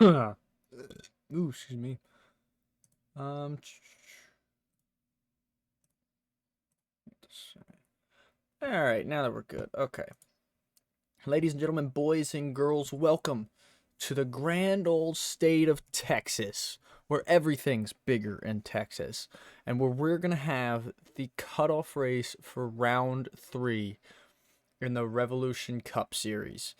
Ooh, excuse me. Um. All right, now that we're good. Okay. Ladies and gentlemen, boys and girls, welcome to the grand old state of Texas, where everything's bigger in Texas, and where we're going to have the cutoff race for round 3 in the Revolution Cup Series.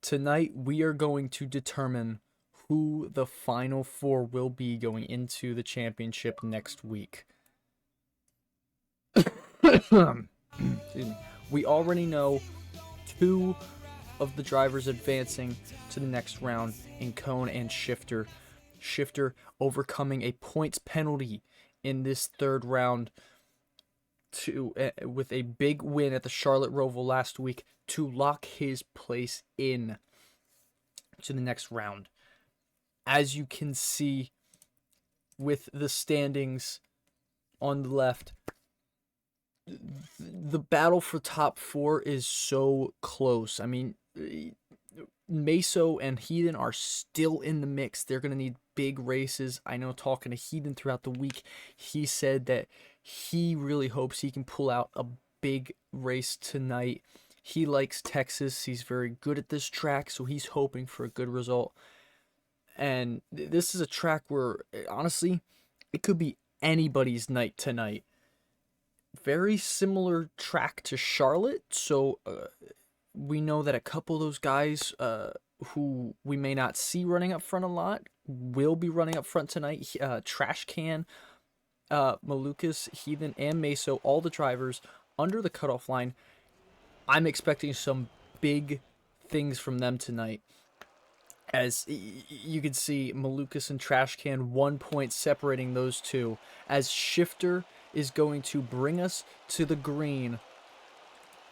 Tonight, we are going to determine who the final 4 will be going into the championship next week. Excuse me. We already know 2 of the drivers advancing to the next round in Cone and Shifter. Shifter overcoming a points penalty in this 3rd round with a big win at the Charlotte Roval last week to lock his place in to the next round. As you can see with the standings on the left, the battle for top 4 is so close. I mean, Meso and Heathen are still in the mix. They're going to need big races. I know, talking to Heathen throughout the week, he said that he really hopes he can pull out a big race tonight. He likes Texas. He's very good at this track, so he's hoping for a good result. And this is a track where, honestly, it could be anybody's night tonight. Very similar track to Charlotte, so we know that a couple of those guys who we may not see running up front a lot will be running up front tonight. Trash Can, Malukas, Heathen, and Meso, all the drivers under the cutoff line. I'm expecting some big things from them tonight. As you can see, Malukas and Trash Can, 1 point separating those two. As Shifter is going to bring us to the green.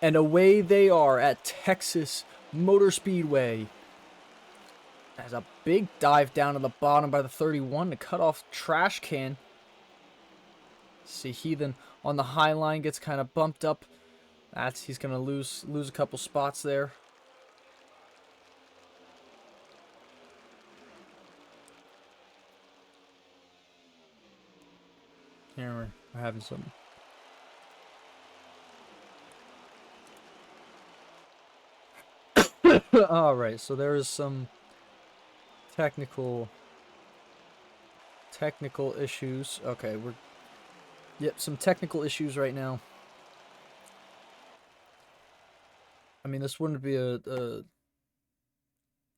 And away they are at Texas Motor Speedway. There's a big dive down to the bottom by the 31 to cut off Trash Can. See, Heathen on the high line gets kind of bumped up. He's going to lose a couple spots there. Here we're having some. All right, so there is some technical issues. Okay, some technical issues right now. I mean, this wouldn't be a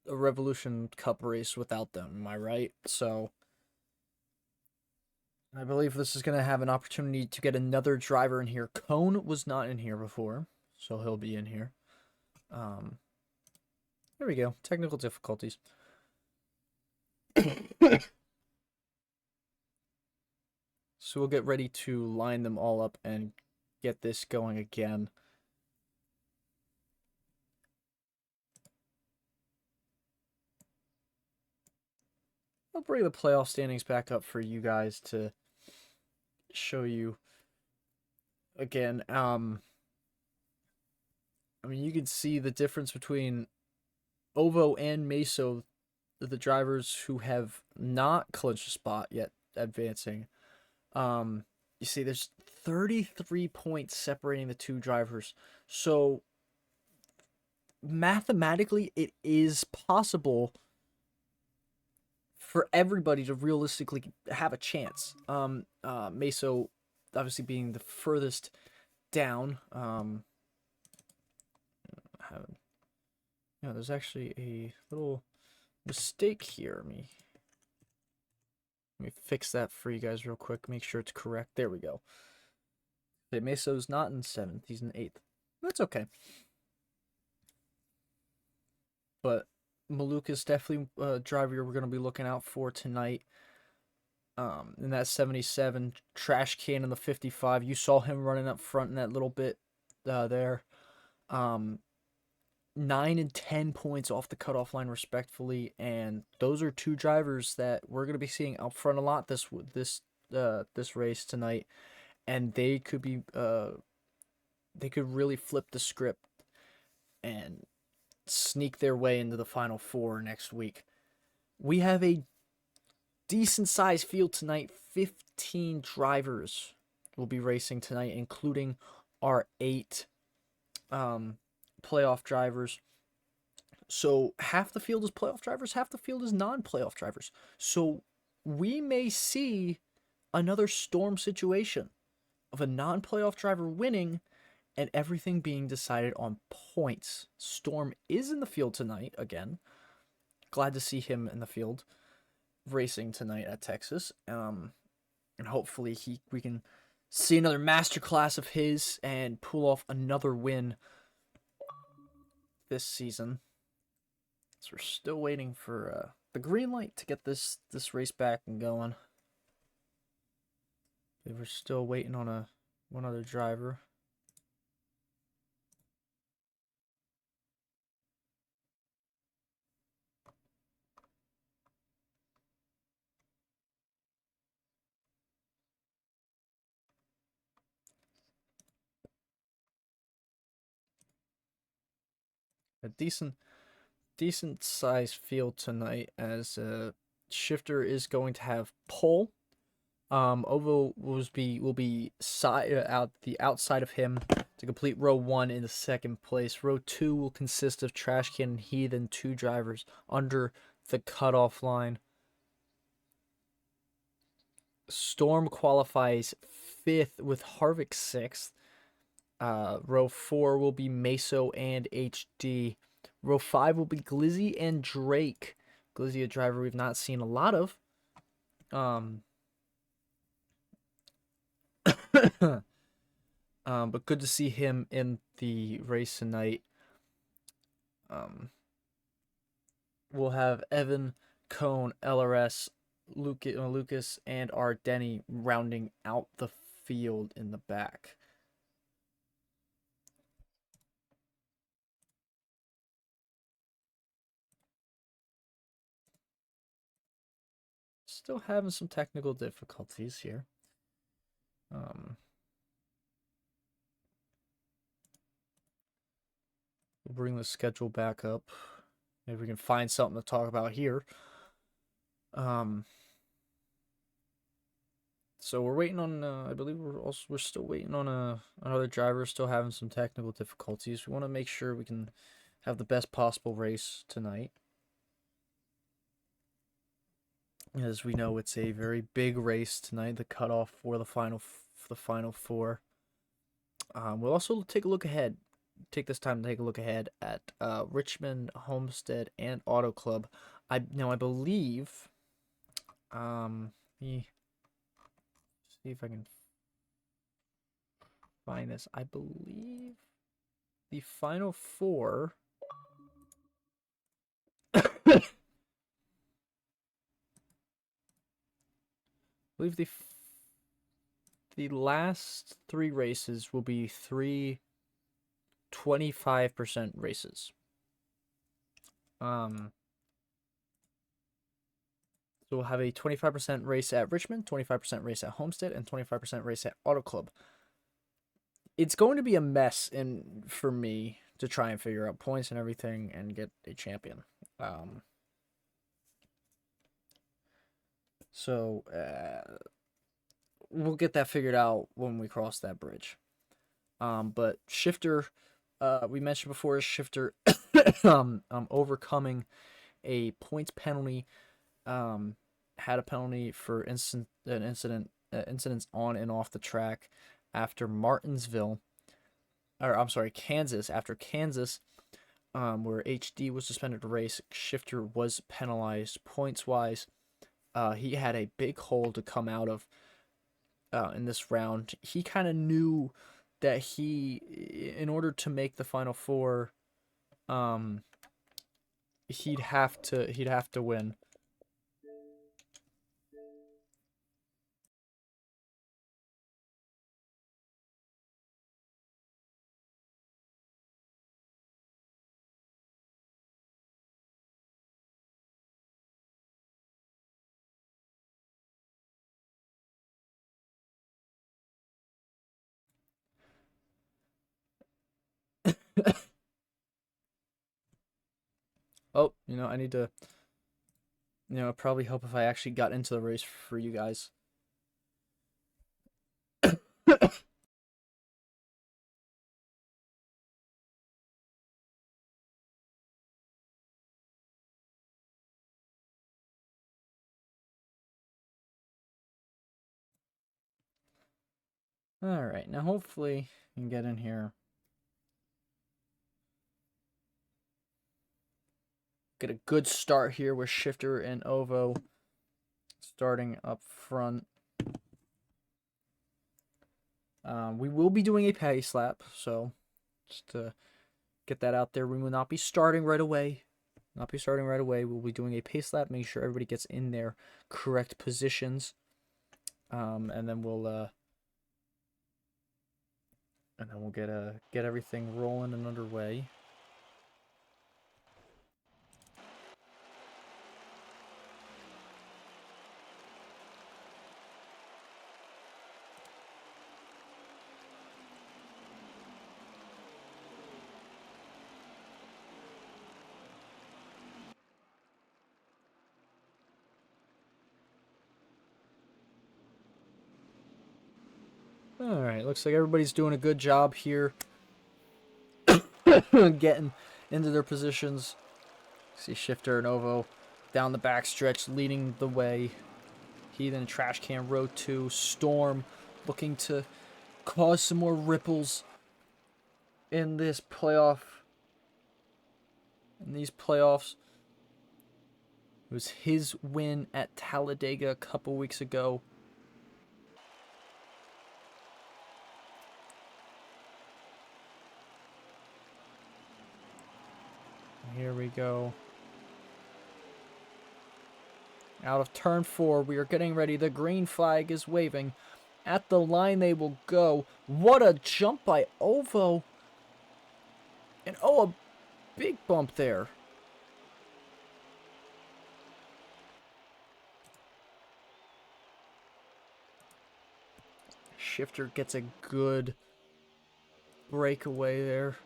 Revolution Cup race without them, am I right? So I believe this is going to have an opportunity to get another driver in here. Cone was not in here before, so he'll be in here. There we go. Technical difficulties. So we'll get ready to line them all up and get this going again. I'll bring the playoff standings back up for you guys to show you again. I mean, you can see the difference between Ovo and Meso, the drivers who have not clinched a spot yet advancing. You see there's 33 points separating the 2 drivers. So mathematically it is possible for everybody to realistically have a chance. Meso obviously being the furthest down. There's actually a little mistake here. Let me fix that for you guys real quick. Make sure it's correct. There we go. Okay, Meso's not in 7th. He's in 8th. That's okay. But Malukas definitely a driver we're going to be looking out for tonight. In that 77, Trash Can in the 55. You saw him running up front in that little bit there. 9 and 10 points off the cutoff line, respectfully, and those are 2 drivers that we're going to be seeing up front a lot this race tonight, and they could really flip the script and sneak their way into the Final Four next week. We have a decent sized field tonight. 15 drivers will be racing tonight, including our 8 playoff drivers. So half the field is playoff drivers, half the field is non-playoff drivers. So we may see another storm situation of a non-playoff driver winning and everything being decided on points. Storm is in the field tonight again. Glad to see him in the field racing tonight at Texas. And hopefully we can see another masterclass of his and pull off another win this season. So we're still waiting for the green light to get this race back and going. We're still waiting on one other driver. A decent sized field tonight, as Shifter is going to have pole. Ovo will be out the outside of him to complete row 1 in the second place. Row 2 will consist of Trash Can and Heathen, 2 drivers under the cutoff line. Storm qualifies 5th with Harvick 6th. Row 4 will be Meso and HD. Row 5 will be Glizzy and Drake. Glizzy, a driver we've not seen a lot of. But good to see him in the race tonight. We'll have Evan, Cone, LRS, Lucas, and Ardeni rounding out the field in the back. Still having some technical difficulties here. We'll bring the schedule back up. Maybe we can find something to talk about here. So we're waiting on. I believe we're still waiting on another driver. Still having some technical difficulties. We want to make sure we can have the best possible race tonight. As we know, it's a very big race tonight. The cutoff for the final four. We'll also take a look ahead. Take this time to take a look ahead at Richmond, Homestead, and Auto Club. I believe. Let me see if I can find this. I believe the final four. I believe the last 3 races will be 3 25% races. So we'll have a 25% race at Richmond, 25% race at Homestead, and 25% race at Auto Club. It's going to be a mess for me to try and figure out points and everything and get a champion. So we'll get that figured out when we cross that bridge. But Shifter, we mentioned before, Shifter overcoming a points penalty, had a penalty for incidents on and off the track after Kansas. After Kansas, where HD was suspended to race, Shifter was penalized points wise. He had a big hole to come out of in this round. He kind of knew that in order to make the final four, he'd have to win. Oh, I need to, it'd probably help if I actually got into the race for you guys. All right, now hopefully you can get in here. Get a good start here with Shifter and Ovo starting up front. We will be doing a pace lap, so just to get that out there, we will not be starting right away. We'll be doing a pace lap, making sure everybody gets in their correct positions, and then we'll get everything rolling and underway. Alright, looks like everybody's doing a good job here getting into their positions. See Shifter and Ovo down the backstretch leading the way. Heathen, Trash Can, Row 2, Storm looking to cause some more ripples in this playoff. In these playoffs. It was his win at Talladega a couple weeks ago. Here we go. Out of turn 4, we are getting ready. The green flag is waving. At the line they will go. What a jump by Ovo. And oh, a big bump there. Shifter gets a good breakaway there.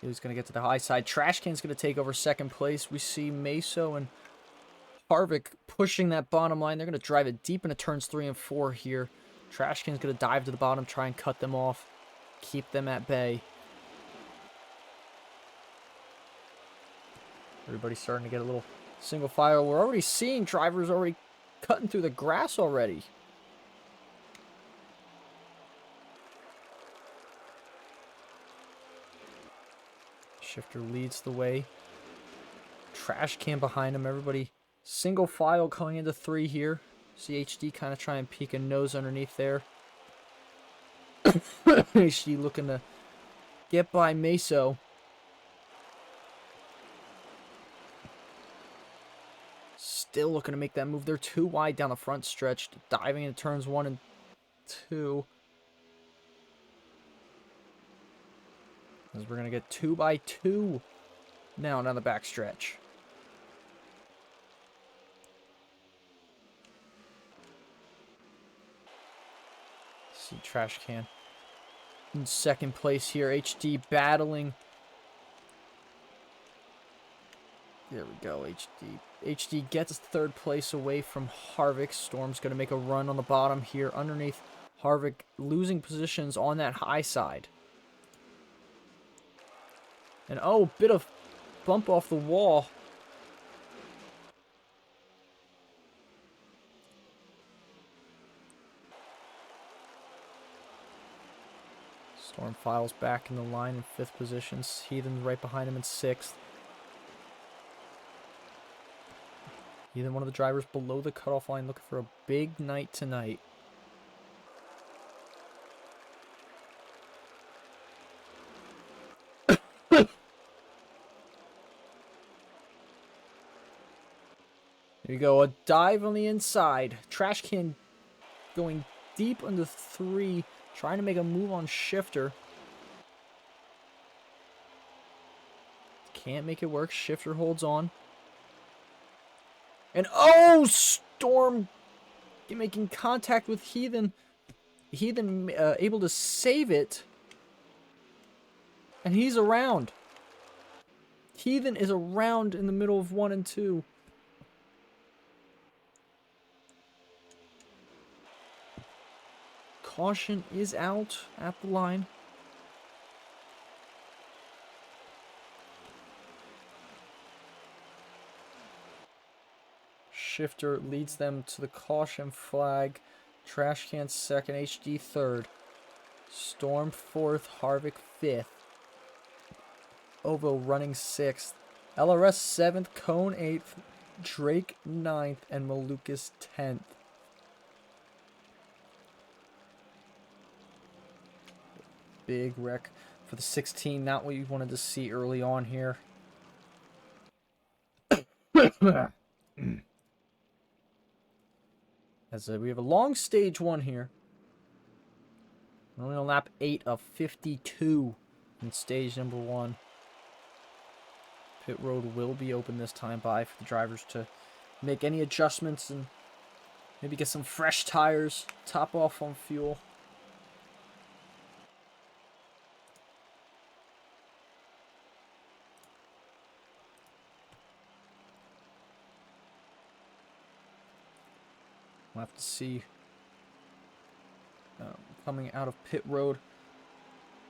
He was going to get to the high side. Trash Can's going to take over second place. We see Meso and Harvick pushing that bottom line. They're going to drive it deep into turns 3 and 4 here. Trash Can's going to dive to the bottom, try and cut them off. Keep them at bay. Everybody's starting to get a little single file. We're already seeing drivers already cutting through the grass already. Shifter leads the way. Trash Can behind him. Everybody single file going into 3 here. CHD kind of try and peek a nose underneath there. HD looking to get by Meso. Still looking to make that move. They're too wide down the front stretch. Diving into turns 1 and 2. As we're going to get 2 by 2 now down the back stretch. See Trash Can in second place here. HD battling. There we go, HD. HD gets third place away from Harvick. Storm's going to make a run on the bottom here underneath Harvick, losing positions on that high side. And oh, bit of bump off the wall. Storm files back in the line in 5th position. Heathen right behind him in 6th. Heathen, one of the drivers below the cutoff line, looking for a big night tonight. There you go, a dive on the inside. Trash Can going deep into 3, trying to make a move on Shifter. Can't make it work. Shifter holds on. And oh, Storm making contact with Heathen. Heathen able to save it. And he's around. Heathen is around in the middle of 1 and 2. Caution is out at the line. Shifter leads them to the caution flag. Trash Can second, HD third. Storm fourth, Harvick fifth. Ovo running sixth. LRS seventh, Cone eighth, Drake ninth, and Malukas 10th. Big wreck for the 16. Not what you wanted to see early on here. As we have a long stage 1 here. We're only on lap 8 of 52 in stage number 1. Pit road will be open this time by for the drivers to make any adjustments and maybe get some fresh tires, top off on fuel. We'll have to see coming out of pit road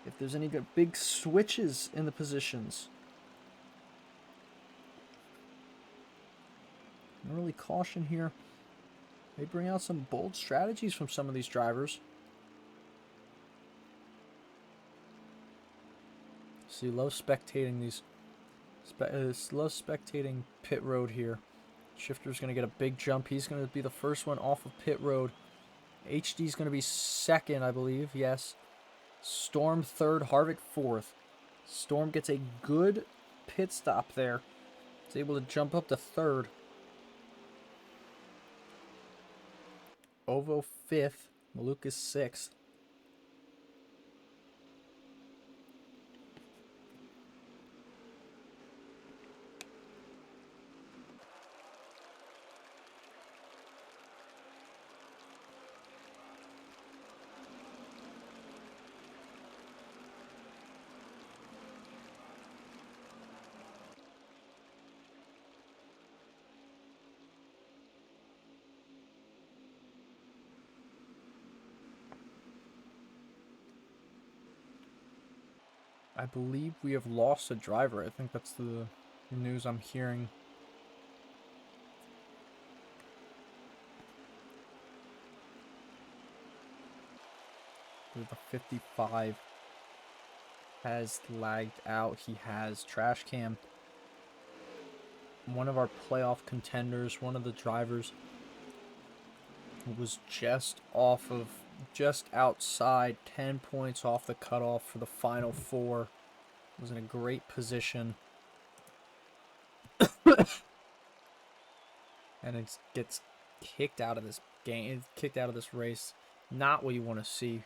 if there's any good big switches in the positions. Early caution here. They bring out some bold strategies from some of these drivers. See, love spectating these. Love spectating pit road here. Shifter's going to get a big jump. He's going to be the first one off of pit road. HD's going to be second, I believe. Yes. Storm third. Harvick fourth. Storm gets a good pit stop there. He's able to jump up to third. Ovo fifth. Malukas sixth. I believe we have lost a driver. I think that's the news I'm hearing. The 55 has lagged out. He has trash cam. One of our playoff contenders, one of the drivers, was just outside, 10 points off the cutoff for the final 4. Was in a great position. And it gets kicked out of this game, kicked out of this race. Not what you want to see.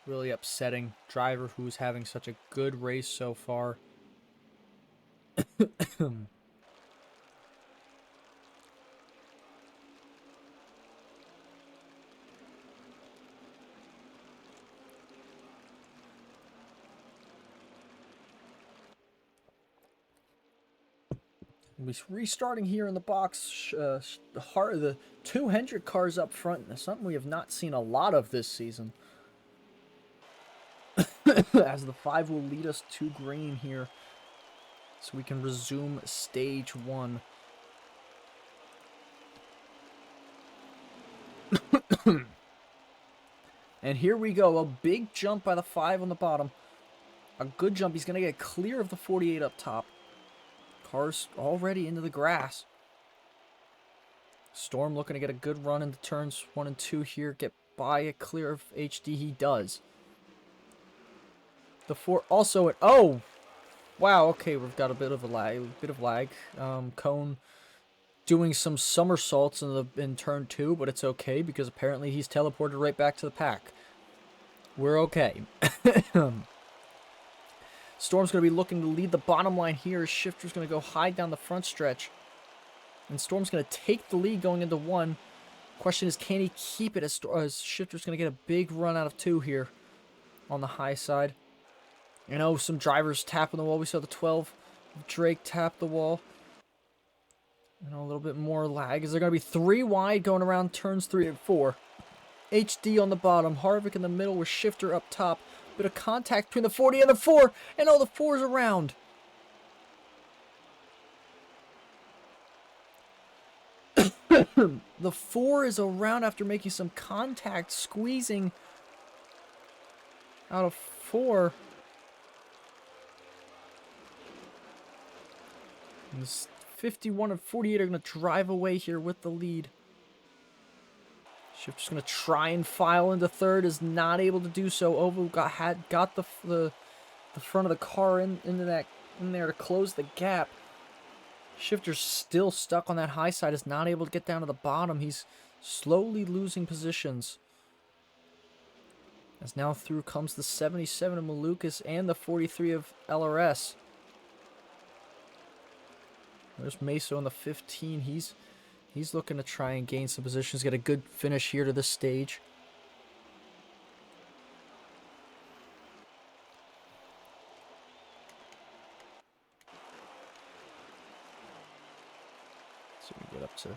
Really upsetting. Driver who's having such a good race so far. We're restarting here in the box. The 2 Hendrick cars up front. That's something we have not seen a lot of this season. As the 5 will lead us to green here. So we can resume stage 1. And here we go. A big jump by the 5 on the bottom. A good jump. He's going to get clear of the 48 up top. Car's already into the grass. Storm looking to get a good run into turns 1 and 2 here. Get by a clear of HD. He does. The 4 also... Oh! Wow, okay, we've got a bit of lag. Cone doing some somersaults in turn 2, but it's okay because apparently he's teleported right back to the pack. We're okay. Storm's going to be looking to lead the bottom line here. Shifter's going to go high down the front stretch. And Storm's going to take the lead going into 1. Question is, can he keep it as Shifter's going to get a big run out of 2 here on the high side. You know, some drivers tapping the wall. We saw the 12 Drake tapped the wall. And a little bit more lag. Is there going to be 3 wide going around turns 3 and 4? HD on the bottom. Harvick in the middle with Shifter up top. Bit of contact between the 40 and the 4. And all the 4's around. The 4 is around after making some contact. Squeezing out of 4. And this 51 and 48 are going to drive away here with the lead. Shifter's going to try and file into third. Is not able to do so. Ovo got the front of the car in there to close the gap. Shifter's still stuck on that high side. Is not able to get down to the bottom. He's slowly losing positions. As now through comes the 77 of Malukas and the 43 of LRS. There's Meso on the 15. He's looking to try and gain some positions, get a good finish here to this stage. So we get up to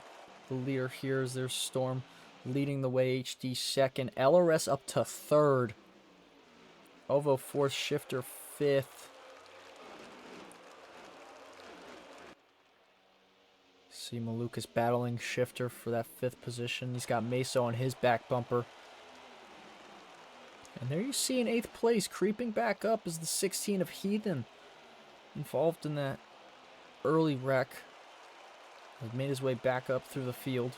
the leader here as there's Storm leading the way, HD second, LRS up to third. Ovo fourth, Shifter fifth. See Malukas battling Shifter for that 5th position. He's got Meso on his back bumper. And there you see in 8th place, creeping back up, is the 16 of Heathen. Involved in that early wreck. Has made his way back up through the field.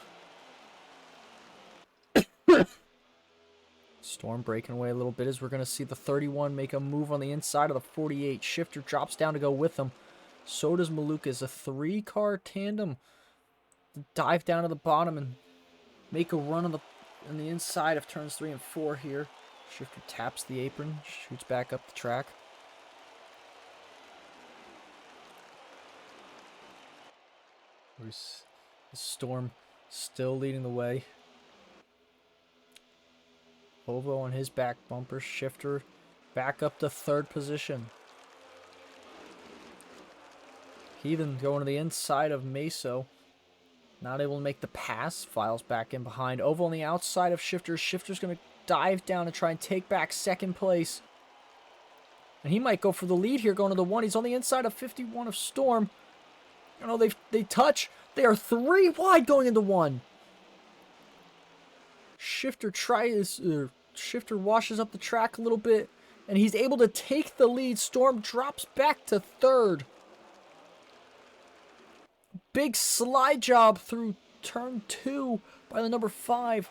Storm breaking away a little bit as we're going to see the 31 make a move on the inside of the 48. Shifter drops down to go with him. So does Malukas. A 3-car tandem. Dive down to the bottom and make a run on the inside of turns 3 and 4 here. Shifter taps the apron, shoots back up the track. There's the Storm still leading the way. Ovo on his back bumper. Shifter back up to 3rd position. Heathen going to the inside of Meso. Not able to make the pass. Files back in behind. Ovo on the outside of Shifter. Shifter's going to dive down and try and take back 2nd place. And he might go for the lead here going to the 1. He's on the inside of 51 of Storm. You know, they touch. They are 3 wide going into 1. Shifter Shifter washes up the track a little bit. And he's able to take the lead. Storm drops back to 3rd. Big slide job through turn 2 by the number 5.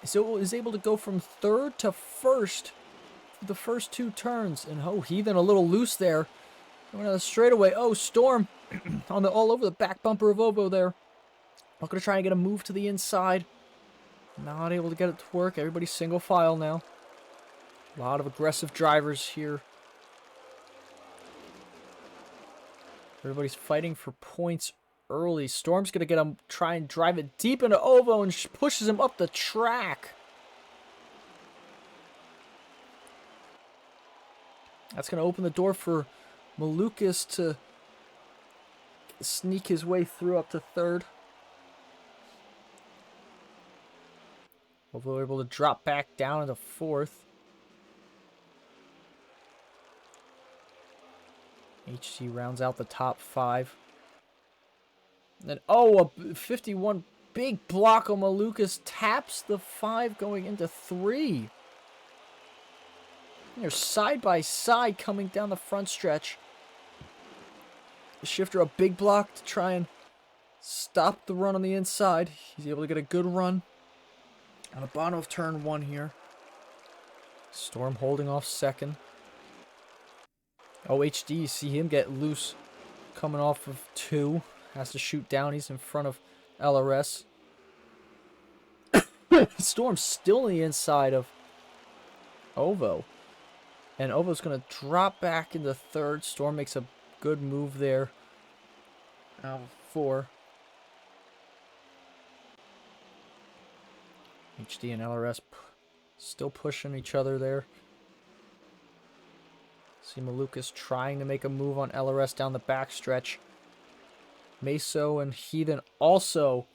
So is able to go from 3rd to 1st for the first 2 turns. And oh, Heathen a little loose there. Going out of the straightaway. Oh, Storm on all over the back bumper of Ovo there. Not going to try and get a move to the inside. Not able to get it to work. Everybody's single file now. A lot of aggressive drivers here. Everybody's fighting for points early. Storm's going to try and drive it deep into Ovo and pushes him up the track. That's going to open the door for Malukas to sneak his way through up to 3rd. Ovo able to drop back down into 4th. HC rounds out the top 5. And then, oh, a 51 big block on Malukas taps the 5 going into 3. They're side by side coming down the front stretch. The Shifter a big block to try and stop the run on the inside. He's able to get a good run on the bottom of turn 1 here. Storm holding off 2nd. Oh, HD, see him get loose coming off of 2. Has to shoot down. He's in front of LRS. Storm's still on the inside of Ovo. And Ovo's going to drop back into 3rd. Storm makes a good move there. Now 4. HD and LRS still pushing each other there. See Malukas trying to make a move on LRS down the backstretch. Meso and Heathen also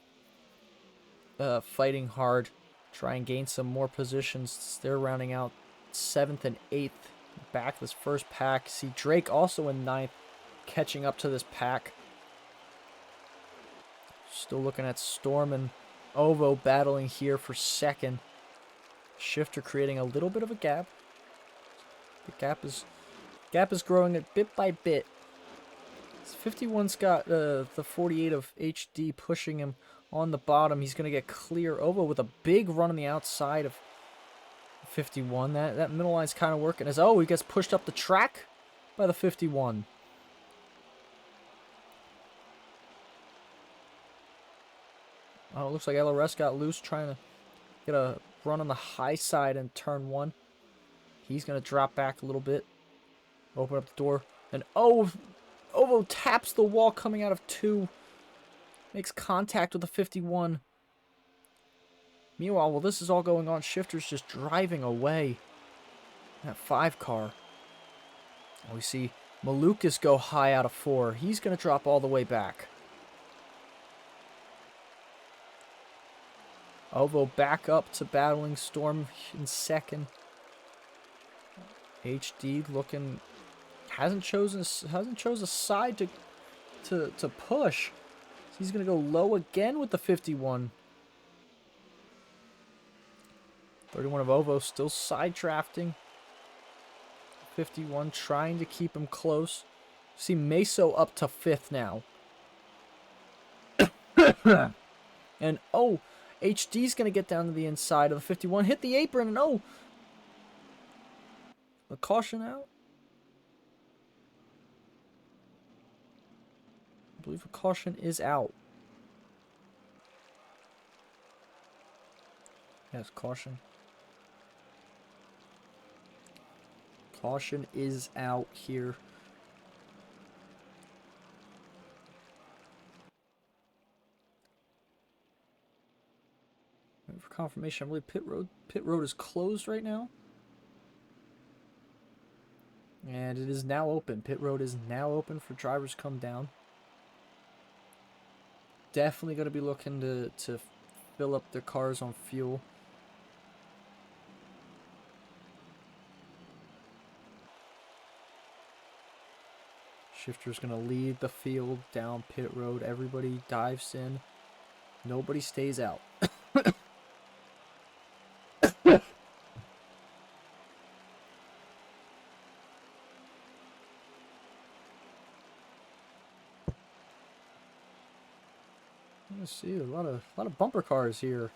fighting hard. Try and gain some more positions. They're rounding out 7th and 8th. Back this first pack. See Drake also in 9th, catching up to this pack. Still looking at Storm and Ovo battling here for 2nd. Shifter creating a little bit of a gap. The gap is growing it bit by bit. 51's got the 48 of HD pushing him on the bottom. He's going to get clear. Ovo with a big run on the outside of 51. That middle line's kind of working. He gets pushed up the track by the 51. Oh, it looks like LRS got loose trying to get a run on the high side in turn 1. He's going to drop back a little bit. Open up the door. And Ovo taps the wall coming out of 2. Makes contact with the 51. Meanwhile, while this is all going on, Shifter's just driving away. That 5 car. We see Malukas go high out of 4. He's going to drop all the way back. Ovo back up to battling Storm in 2nd. HD looking hasn't chosen a side to push. He's gonna go low again with the 51. 31 of Ovo still side drafting. 51 trying to keep him close. See Meso up to 5th now. And HD's gonna get down to the inside of the 51. Hit the apron and the caution out. I believe a caution is out. Yes, caution. Caution is out here. Waiting for confirmation. I believe pit road is closed right now. And it is now open. Pit road is now open for drivers to come down. Definitely going to be looking to fill up their cars on fuel. Shifter's going to lead the field down pit road. Everybody dives in. Nobody stays out. Let's see, a lot of bumper cars here.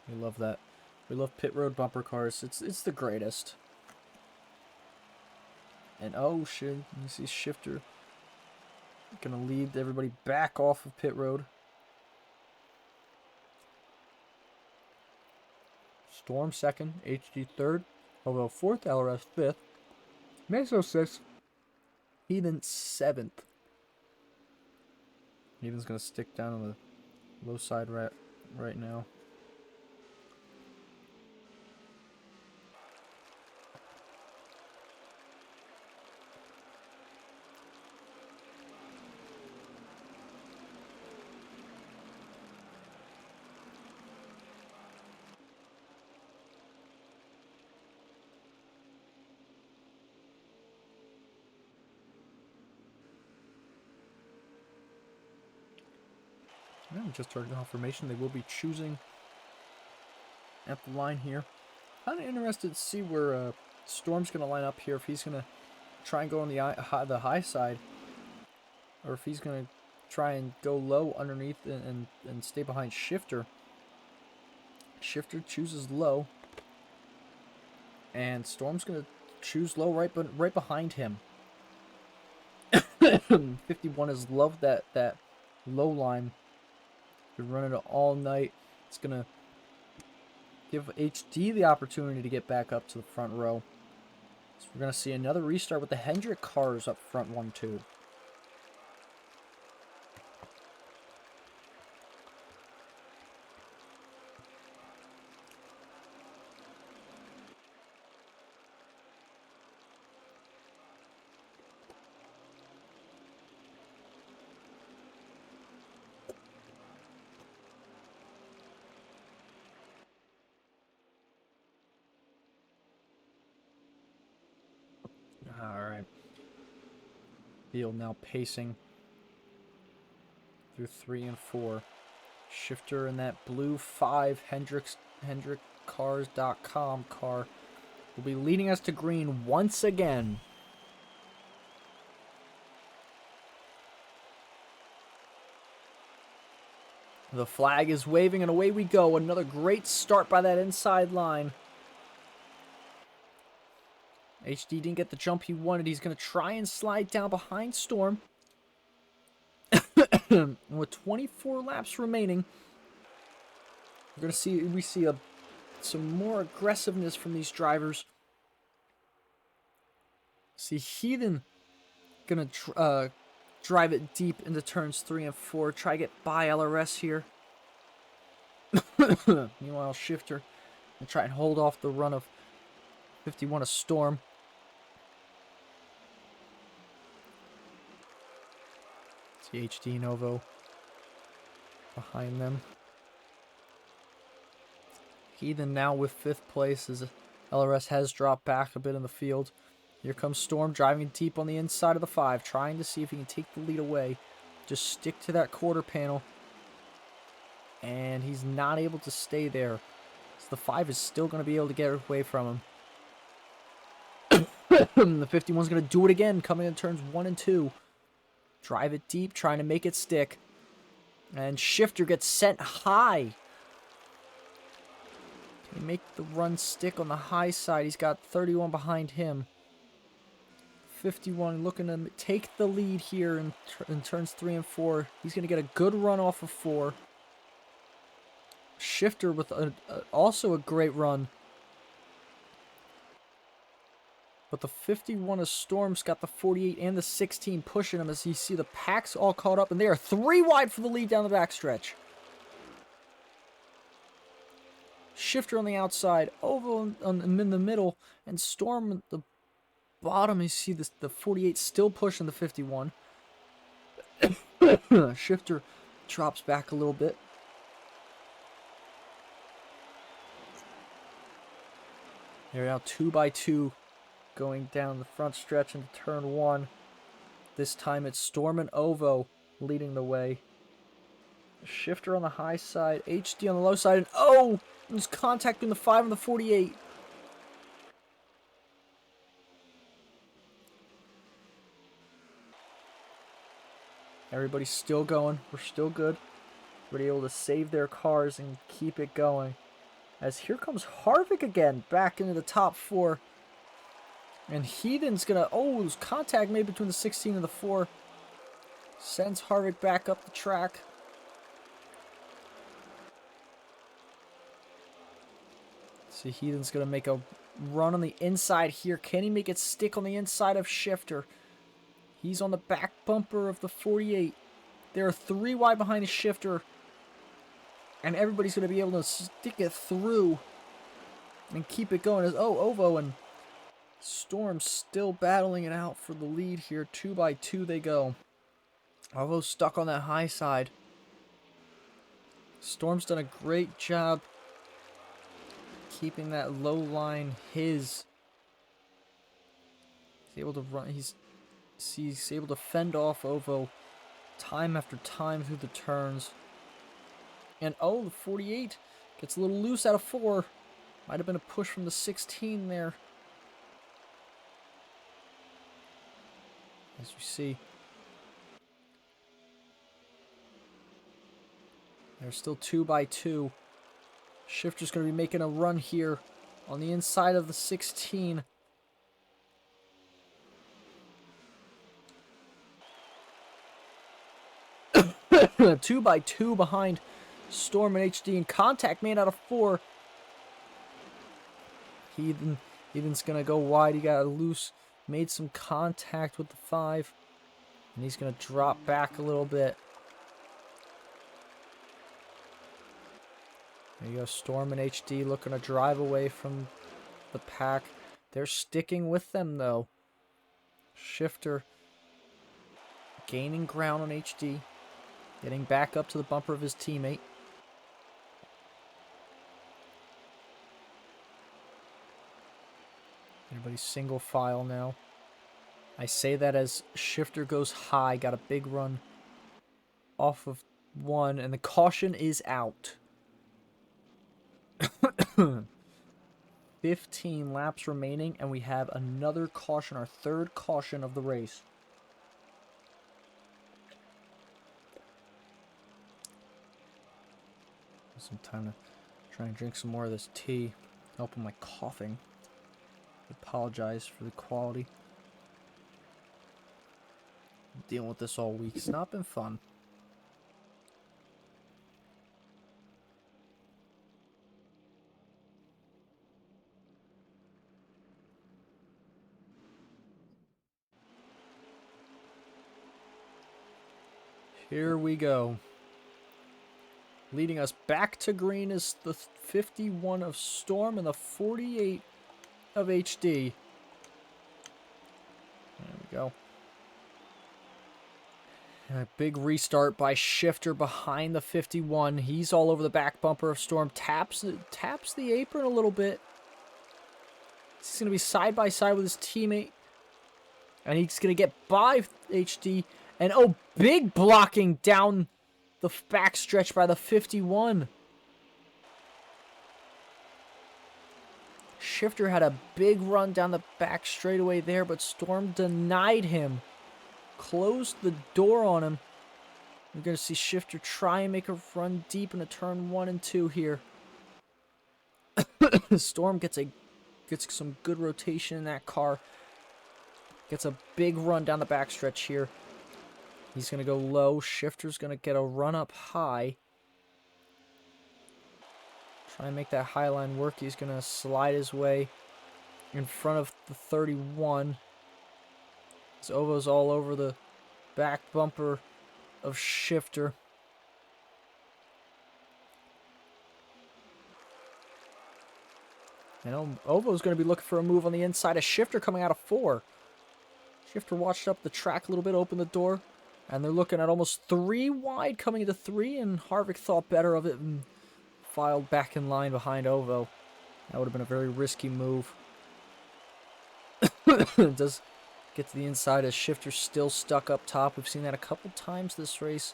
We love that. We love pit road bumper cars. It's the greatest. And shit, you see Shifter gonna lead everybody back off of pit road. Storm 2nd, HD 3rd, Ovo 4th, LRS 5th, Meso 6th, Heathen 7th. Heathen's gonna stick down on the low side right now. Yeah, we just heard confirmation they will be choosing at the line here. Kind of interested to see where Storm's going to line up here. If he's going to try and go on the high side, or if he's going to try and go low underneath and stay behind Shifter. Shifter chooses low, and Storm's going to choose low right behind him. 51 has loved that low line. Been running it all night. It's gonna give HD the opportunity to get back up to the front row. So we're gonna see another restart with the Hendrick cars up front 1-2. Field now pacing through 3 and 4. Shifter in that blue 5 HendrickCars.com car will be leading us to green once again. The flag is waving and away we go. Another great start by that inside line. HD didn't get the jump he wanted. He's going to try and slide down behind Storm. With 24 laps remaining, we're going to see some more aggressiveness from these drivers. See Heathen going to drive it deep into turns 3 and 4. Try to get by LRS here. Meanwhile, Shifter will try and hold off the run of 51 of Storm. See HD Novo behind them. Heathen now with 5th place as LRS has dropped back a bit in the field. Here comes Storm driving deep on the inside of the 5, trying to see if he can take the lead away. Just stick to that quarter panel. And he's not able to stay there. So the 5 is still going to be able to get away from him. The 51's going to do it again, coming in turns 1 and 2. Drive it deep, trying to make it stick. And Shifter gets sent high. Can he make the run stick on the high side? He's got 31 behind him. 51 looking to take the lead here in turns 3 and 4. He's going to get a good run off of 4. Shifter with also a great run. But the 51 of Storm's got the 48 and the 16 pushing him as you see the packs all caught up. And they are 3 wide for the lead down the backstretch. Shifter on the outside, Ovo in the middle, and Storm at the bottom. You see the 48 still pushing the 51. Shifter drops back a little bit. They're now 2 by 2 going down the front stretch into turn 1. This time it's Storm and Ovo leading the way. Shifter on the high side, HD on the low side, and oh! There's contact between the 5 and the 48. Everybody's still going. We're still good. We're able to save their cars and keep it going. As here comes Harvick again, back into the top 4. And Heathen's gonna... Oh, there's contact made between the 16 and the 4. Sends Harvick back up the track. See, Heathen's gonna make a run on the inside here. Can he make it stick on the inside of Shifter? He's on the back bumper of the 48. There are 3 wide behind the Shifter. And everybody's going to be able to stick it through and keep it going. As Ovo and Storm still battling it out for the lead here. 2 by 2 they go. Ovo stuck on that high side. Storm's done a great job keeping that low line his. He's able to run. He's able to fend off Ovo time after time through the turns. And oh, the 48 gets a little loose out of 4. Might have been a push from the 16 there. As you see, they're still 2 by 2. Shifter's going to be making a run here on the inside of the 16. Two by 2 behind Storm and HD, and contact made out of 4. Heathen's gonna go wide. He got loose, made some contact with the 5, and he's gonna drop back a little bit. There you go, Storm and HD looking to drive away from the pack. They're sticking with them though. Shifter gaining ground on HD, getting back up to the bumper of his teammate. Everybody's single file now I say that as Shifter goes high, got a big run off of 1, and the caution is out. 15 laps remaining, and we have another caution, our third caution of the race. Some time to try and drink some more of this tea, helping my coughing. I apologize for the quality. I'm dealing with this all week. It's not been fun. Here we go. Leading us back to green is the 51 of Storm and the 48 of HD. There we go. And a big restart by Shifter behind the 51. He's all over the back bumper of Storm. Taps the apron a little bit. He's going to be side by side with his teammate. And he's going to get by HD. And oh, big blocking down the backstretch by the 51. Shifter had a big run down the back straightaway there, but Storm denied him. Closed the door on him. We're going to see Shifter try and make a run deep into turn 1 and 2 here. Storm gets some good rotation in that car. Gets a big run down the backstretch here. He's going to go low. Shifter's going to get a run up high. Try and make that high line work. He's going to slide his way in front of the 31. Ovo's all over the back bumper of Shifter. And Ovo's going to be looking for a move on the inside of Shifter coming out of 4. Shifter watched up the track a little bit, opened the door. And they're looking at almost 3 wide coming into 3, and Harvick thought better of it and filed back in line behind Ovo. That would have been a very risky move. Does get to the inside as Shifter's still stuck up top. We've seen that a couple times this race.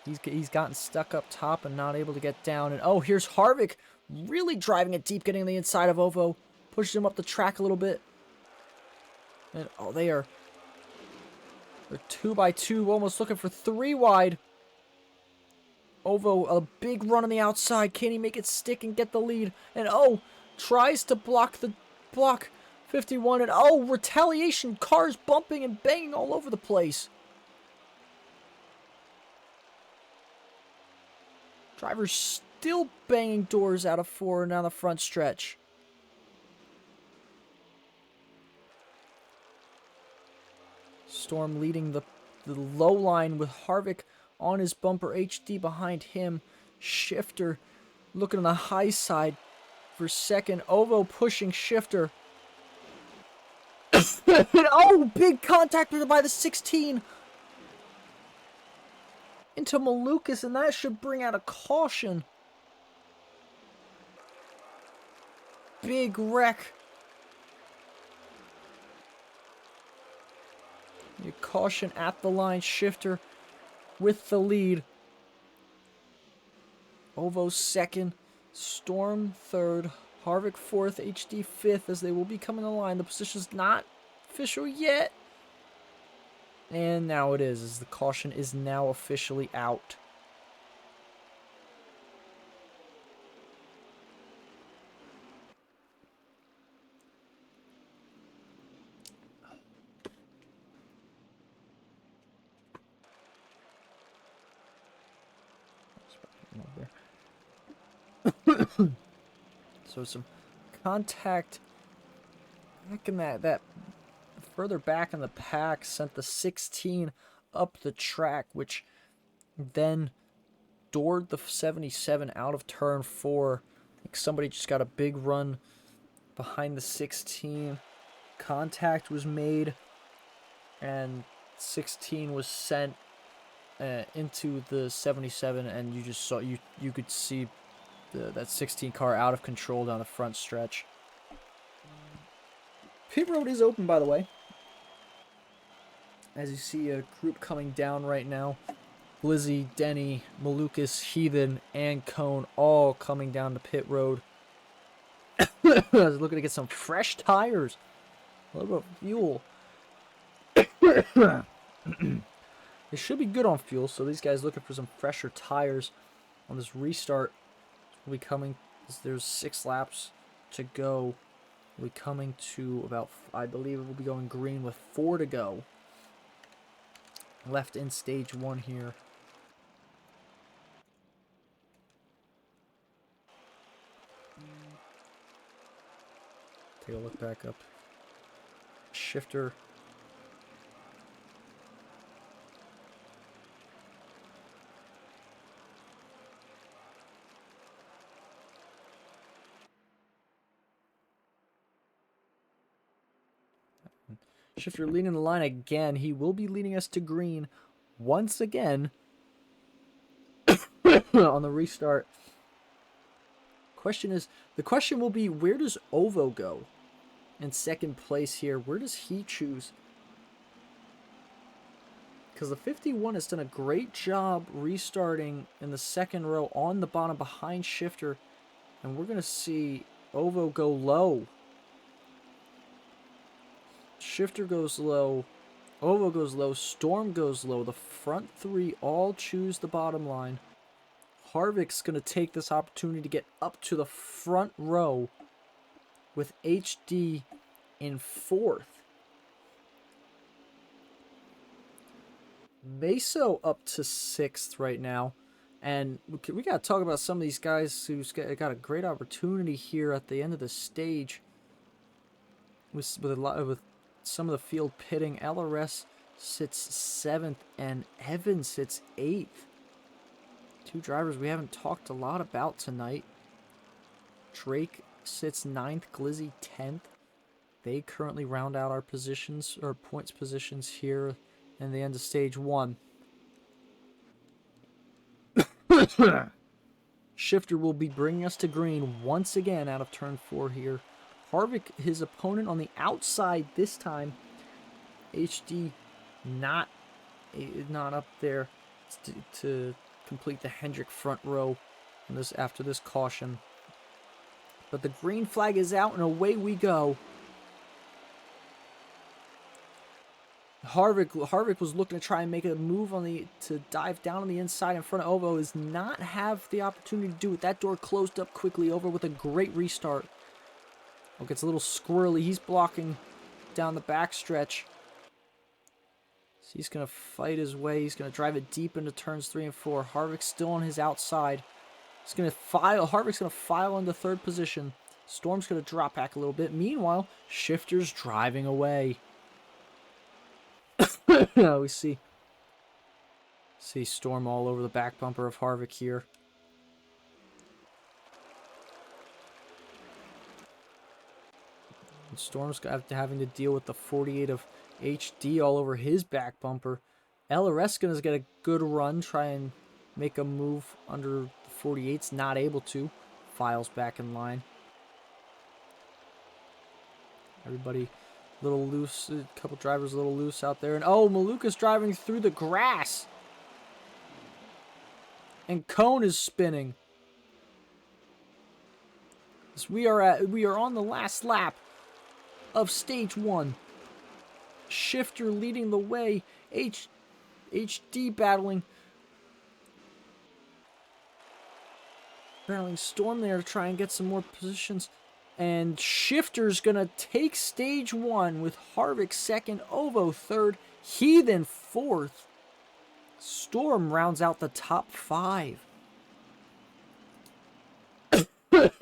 He's gotten stuck up top and not able to get down. And oh, here's Harvick really driving it deep, getting on the inside of Ovo. Pushes him up the track a little bit. And oh, they're 2 by 2, almost looking for 3 wide. Ovo, a big run on the outside. Can he make it stick and get the lead? And oh, tries to block 51. And oh, retaliation. Cars bumping and banging all over the place. Drivers still banging doors out of 4 and down the front stretch. Storm leading the low line with Harvick on his bumper, HD behind him. Shifter looking on the high side for second. Ovo pushing Shifter. Oh, big contact by the 16 into Malukas, and that should bring out a caution. Big wreck. You caution at the line. Shifter with the lead. Ovo second. Storm third. Harvick fourth. HD fifth, as they will be coming to the line. The position's not official yet. And now it is, as the caution is now officially out. So some contact back in that further back in the pack sent the 16 up the track, which then doored the 77 out of turn 4. Like somebody just got a big run behind the 16. Contact was made, and 16 was sent into the 77, and you just saw you could see that 16 car out of control down the front stretch. Pit road is open, by the way. As you see a group coming down right now. Glizzy, Denny, Malukas, Heathen, and Cone all coming down the pit road. Looking to get some fresh tires. A little bit of fuel. They should be good on fuel, so these guys looking for some fresher tires on this restart. Will be coming. There's 6 laps to go. Will be coming to about, I believe it will be going green with 4 to go. Left in stage 1 here. Take a look back up. Shifter. Shifter leading the line again. He will be leading us to green once again on the restart. The question will be, where does Ovo go in second place here? Where does he choose? Because the 51 has done a great job restarting in the second row on the bottom behind Shifter. And we're going to see Ovo go low. Shifter goes low. Ovo goes low. Storm goes low. The front 3 all choose the bottom line. Harvick's going to take this opportunity to get up to the front row with HD in 4th. Meso up to 6th right now. And we got to talk about some of these guys who's got a great opportunity here at the end of the stage. With some of the field pitting. LRS sits 7th and Evans sits 8th. 2 drivers we haven't talked a lot about tonight. Drake sits 9th, Glizzy 10th. They currently round out our positions, or points positions here in the end of stage 1. Shifter will be bringing us to green once again out of turn 4 here. Harvick, his opponent on the outside this time. HD not up there to complete the Hendrick front row after this caution. But the green flag is out and away we go. Harvick was looking to try and make a move to dive down on the inside in front of Ovo. Does not have the opportunity to do it. That door closed up quickly. Over with a great restart. Oh, gets a little squirrely. He's blocking down the backstretch. So he's going to fight his way. He's going to drive it deep into turns 3 and 4. Harvick's still on his outside. He's going to file. Harvick's going to file into 3rd position. Storm's going to drop back a little bit. Meanwhile, Shifter's driving away. We see Storm all over the back bumper of Harvick here. And Storm's having to deal with the 48 of HD all over his back bumper. LRS going to get a good run, try and make a move under the 48's, not able to. Files back in line. Everybody a little loose, a couple drivers a little loose out there. And oh, Maluka's driving through the grass. And Cone is spinning. So we are on the last lap of stage 1. Shifter leading the way. HD battling Storm there to try and get some more positions. And Shifter's going to take stage 1 with Harvick 2nd, Ovo 3rd, Heathen 4th. Storm rounds out the top 5.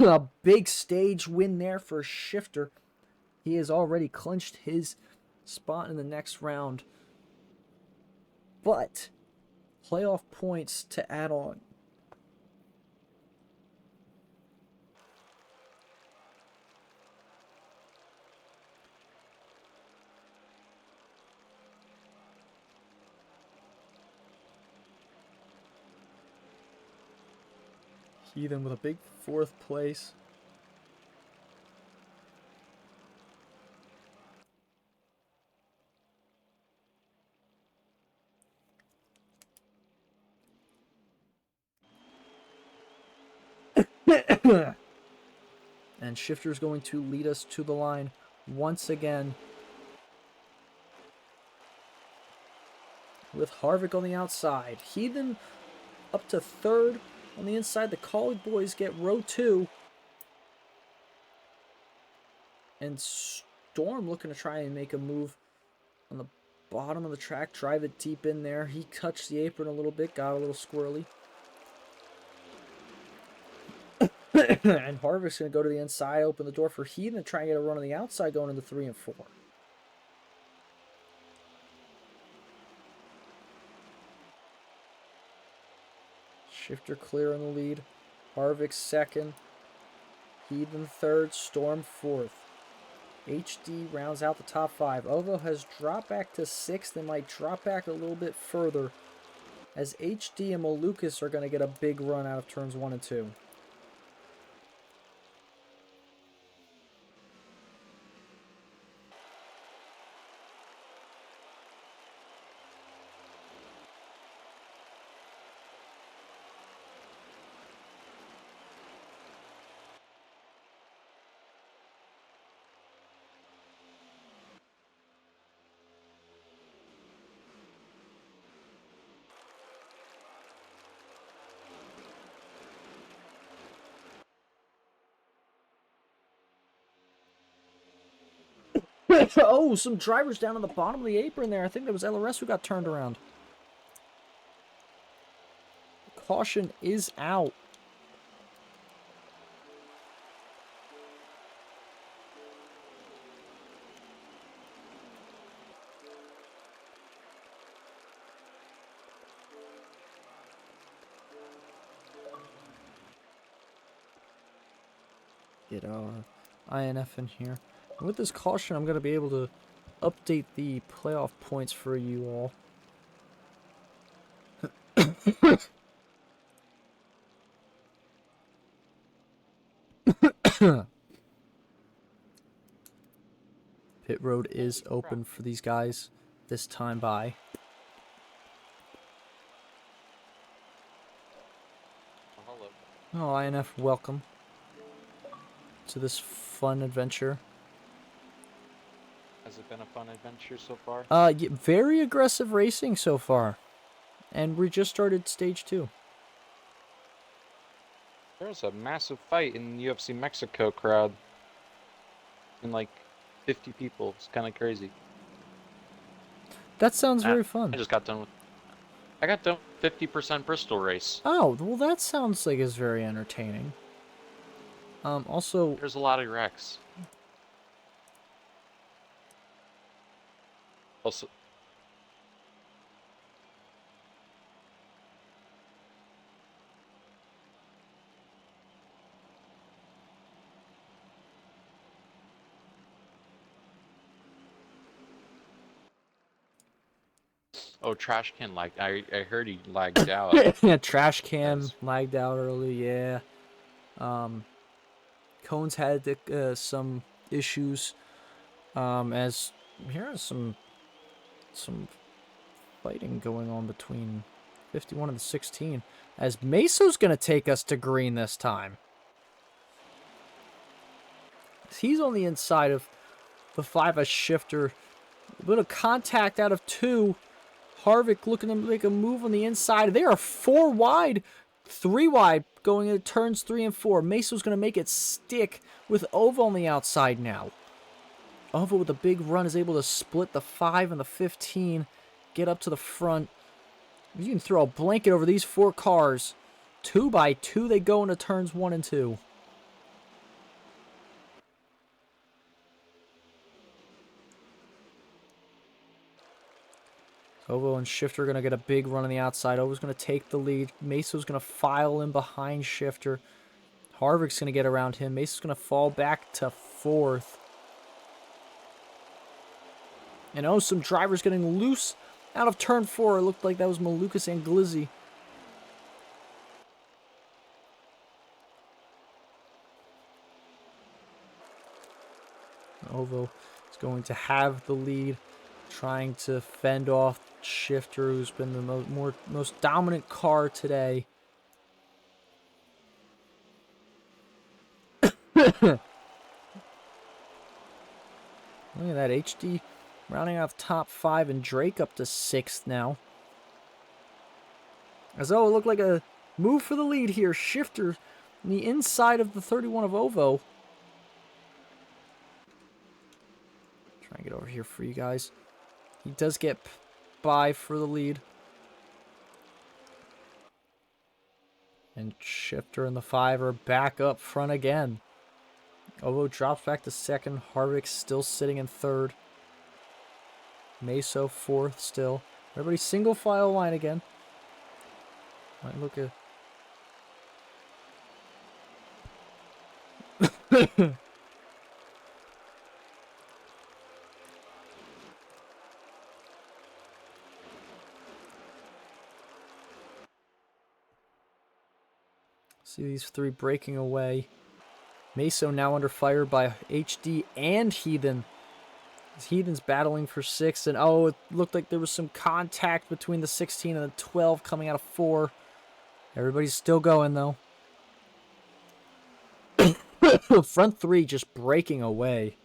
A big stage win there for Shifter. He has already clinched his spot in the next round. But playoff points to add on. Heathen with a big 4th place. And Shifter's going to lead us to the line once again. With Harvick on the outside. Heathen up to third. On the inside, the Collie boys get row 2. And Storm looking to try and make a move on the bottom of the track. Drive it deep in there. He touched the apron a little bit. Got a little squirrely. And Harvick's going to go to the inside. Open the door for Heathen. Try and get a run on the outside going into 3 and 4. Shifter clear in the lead. Harvick second. Heathen third. Storm fourth. HD rounds out the top 5. Ovo has dropped back to 6th and might drop back a little bit further as HD and Malukas are going to get a big run out of turns 1 and 2. Oh, some drivers down on the bottom of the apron there. I think that was LRS who got turned around. Caution is out. Get INF in here. And with this caution, I'm going to be able to update the playoff points for you all. Pit road is open for these guys this time by. Oh, INF, welcome to this fun adventure. Has it been a fun adventure so far? Yeah, very aggressive racing so far. And we just started stage 2. There's a massive fight in the UFC Mexico crowd. And like 50 people. It's kind of crazy. That sounds very fun. I got done with 50% Bristol race. Oh, well that sounds like it's very entertaining. Also, there's a lot of wrecks. Also, oh, trash can lagged. I heard he lagged out. Yeah, trash can lagged out early. Yeah. Cones had some issues. As here is some fighting going on between 51 and the 16. As Meso's gonna take us to green this time. He's on the inside of the 5 as Shifter. A bit of contact out of 2. Harvick looking to make a move on the inside. They are 4 wide, 3 wide going into turns 3 and 4. Meso's going to make it stick with Ova on the outside now. Ova with a big run is able to split the 5 and the 15. Get up to the front. You can throw a blanket over these 4 cars. 2 by 2 they go into turns 1 and 2. Ovo and Shifter are going to get a big run on the outside. Ovo's going to take the lead. Meso's going to file in behind Shifter. Harvick's going to get around him. Meso's going to fall back to 4th. And oh, some drivers getting loose out of turn 4. It looked like that was Malukas and Glizzy. Ovo is going to have the lead, trying to fend off Shifter, who's been the most dominant car today. Look at that, HD rounding out top 5 and Drake up to 6th now. As though it looked like a move for the lead here. Shifter on the inside of the 31 of Ovo. Try and get over here for you guys. He does get by for the lead. And Shifter and the 5 are back up front again. Ovo drops back to 2nd. Harvick's still sitting in 3rd. Meso 4th still. Everybody single file line again. Might look at... See these 3 breaking away. Meso now under fire by HD and Heathen. Heathen's battling for 6th, and oh, it looked like there was some contact between the 16 and the 12 coming out of 4. Everybody's still going, though. Front 3 just breaking away.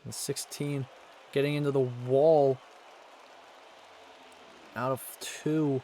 The 16 getting into the wall out of 2.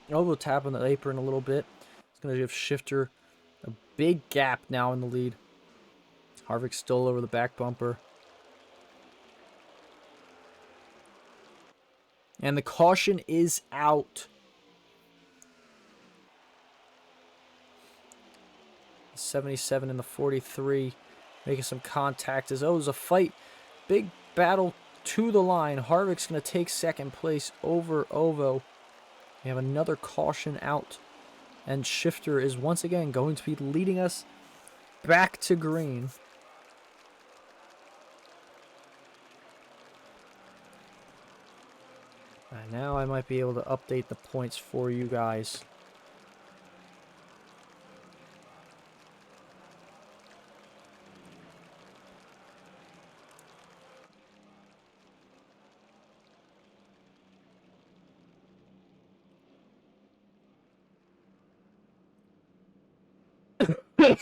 Elbow tap on the apron a little bit. It's going to give Shifter a big gap now in the lead. Harvick still over the back bumper. And the caution is out. 77 in the 43. Making some contact as there's a fight. Big battle to the line. Harvick's going to take 2nd place over Ovo. We have another caution out. And Shifter is once again going to be leading us back to green. And now I might be able to update the points for you guys.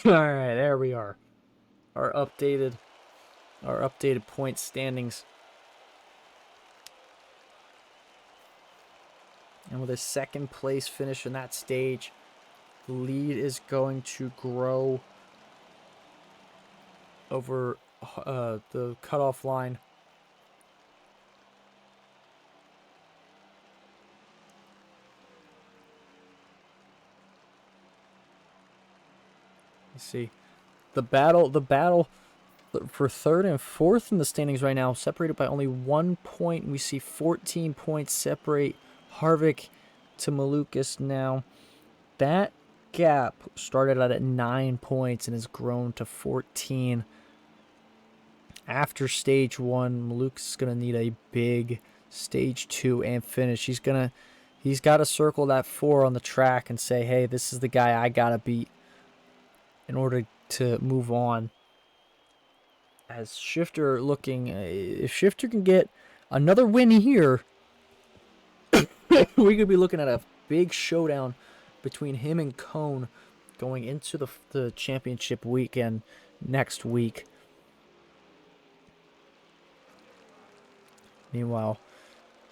Alright, there we are. Our updated point standings. And with a 2nd place finish in that stage, the lead is going to grow over the cutoff line. You see, the battle for 3rd and 4th in the standings right now, separated by only 1 point. We see 14 points separate Harvick to Malukas now. That gap started out at 9 points and has grown to 14. After stage 1, Malukas is going to need a big stage 2 and finish. He's got to circle that 4 on the track and say, hey, this is the guy I got to beat in order to move on. As Shifter looking, if Shifter can get another win here, we could be looking at a big showdown between him and Cone going into the championship weekend next week. Meanwhile,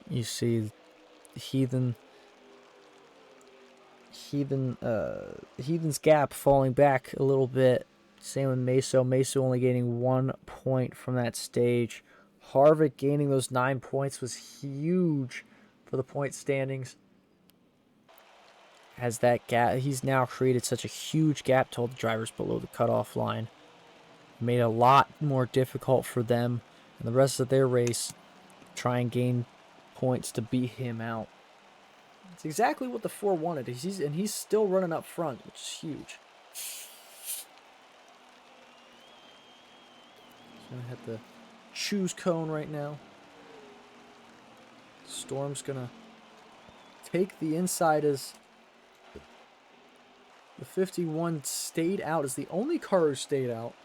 you see Heathen's gap falling back a little bit. Same with Meso. Meso only gaining 1 point from that stage. Harvick gaining those 9 points was huge for the point standings. As that gap, he's now created such a huge gap to all the drivers below the cutoff line. Made it a lot more difficult for them and the rest of their race try and gain points to beat him out. It's exactly what the 4 wanted. He's still running up front, which is huge. He's going to hit the choose cone right now. Storm's going to take the inside as the 51 stayed out. Is the only car who stayed out.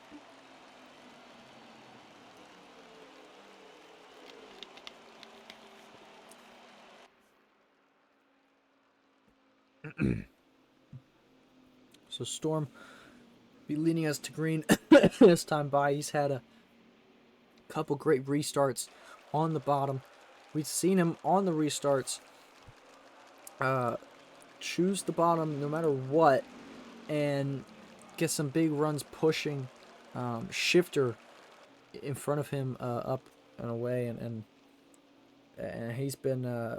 So Storm be leading us to green this time by. He's had a couple great restarts on the bottom. We've seen him on the restarts choose the bottom no matter what and get some big runs pushing Shifter in front of him up and away, and he's been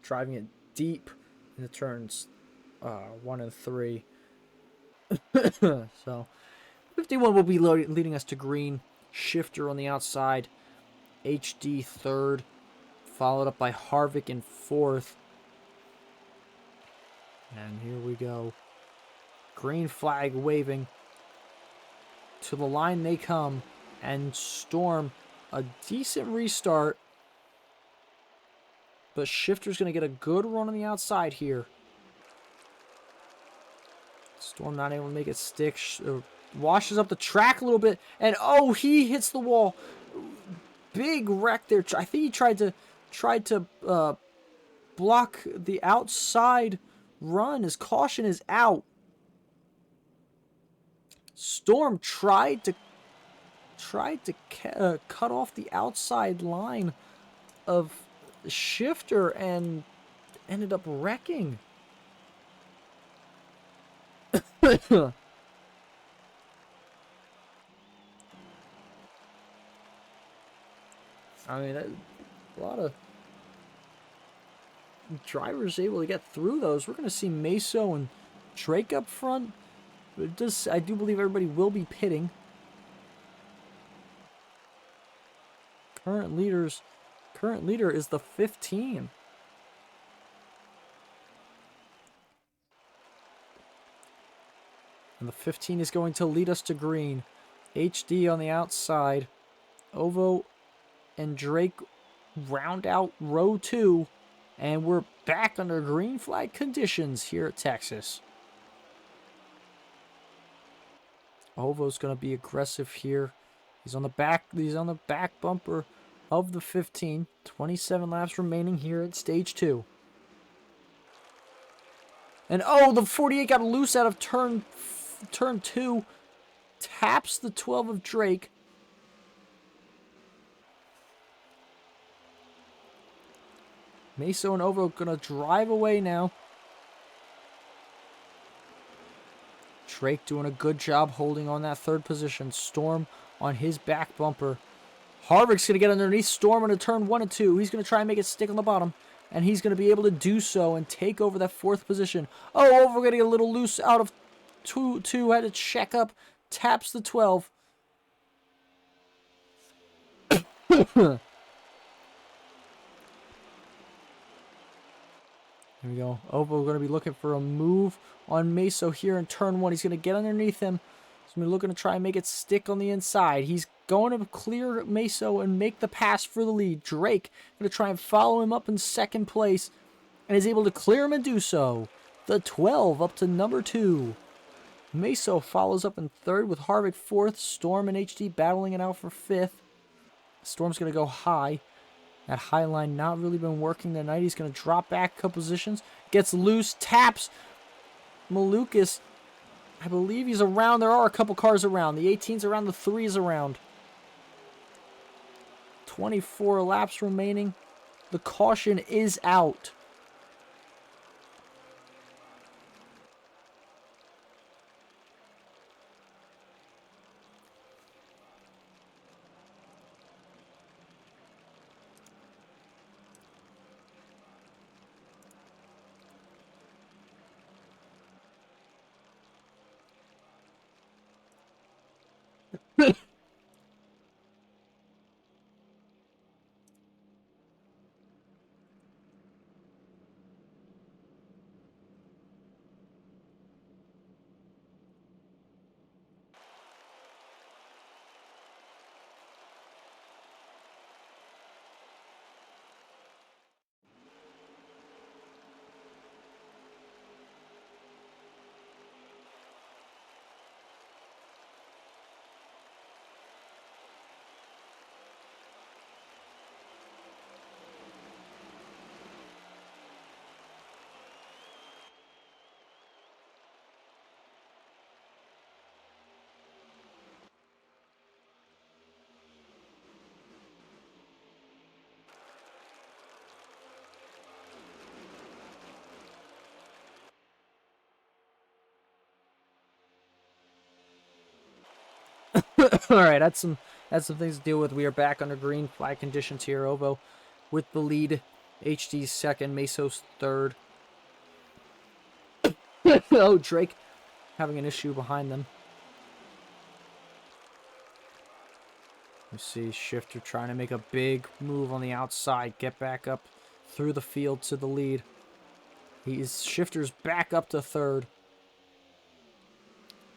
driving it deep in the turns 1 and 3. So 51 will be leading us to green. Shifter on the outside, HD third, followed up by Harvick in fourth. And here we go. Green flag waving. To the line they come. And Storm, a decent restart. But Shifter's going to get a good run on the outside here. Storm not able to make it stick. Washes up the track a little bit. And oh, he hits the wall. Big wreck there. I think he tried to block the outside run. His caution is out. Storm tried to cut off the outside line of Shifter and ended up wrecking. I mean, a lot of drivers able to get through those. We're going to see Meso and Drake up front. But I do believe everybody will be pitting. Current leader is the 15. And the 15 is going to lead us to green. HD on the outside. Ovo and Drake round out row 2. And we're back under green flag conditions here at Texas. Ovo's going to be aggressive here. He's on the back bumper of the 15. 27 laps remaining here at stage 2. And oh, the 48 got loose out of turn 2. Taps the 12 of Drake. Meso and Ovo gonna drive away now. Drake doing a good job holding on that third position. Storm on his back bumper. Harvick's gonna get underneath Storm into turn 1 and 2. He's gonna try and make it stick on the bottom. And he's gonna be able to do so and take over that 4th position. Oh, Ovo getting a little loose out of 2. Had to check up. Taps the 12. Here we go. Ovo going to be looking for a move on Meso here in turn 1. He's going to get underneath him. He's going to be looking to try and make it stick on the inside. He's going to clear Meso and make the pass for the lead. Drake going to try and follow him up in 2nd place and is able to clear him and do so. The 12 up to number 2. Meso follows up in 3rd with Harvick 4th. Storm and HD battling it out for 5th. Storm's going to go high. That high line not really been working tonight. He's going to drop back a couple positions. Gets loose. Taps Malukas. I believe he's around. There are a couple cars around. The 18's around. The 3's around. 24 laps remaining. The caution is out. All right, that's some things to deal with. We are back under green flag conditions here. Ovo with the lead. HD's second. Meso's third. Oh, Drake having an issue behind them. You see Shifter trying to make a big move on the outside. Get back up through the field to the lead. Shifter's back up to third.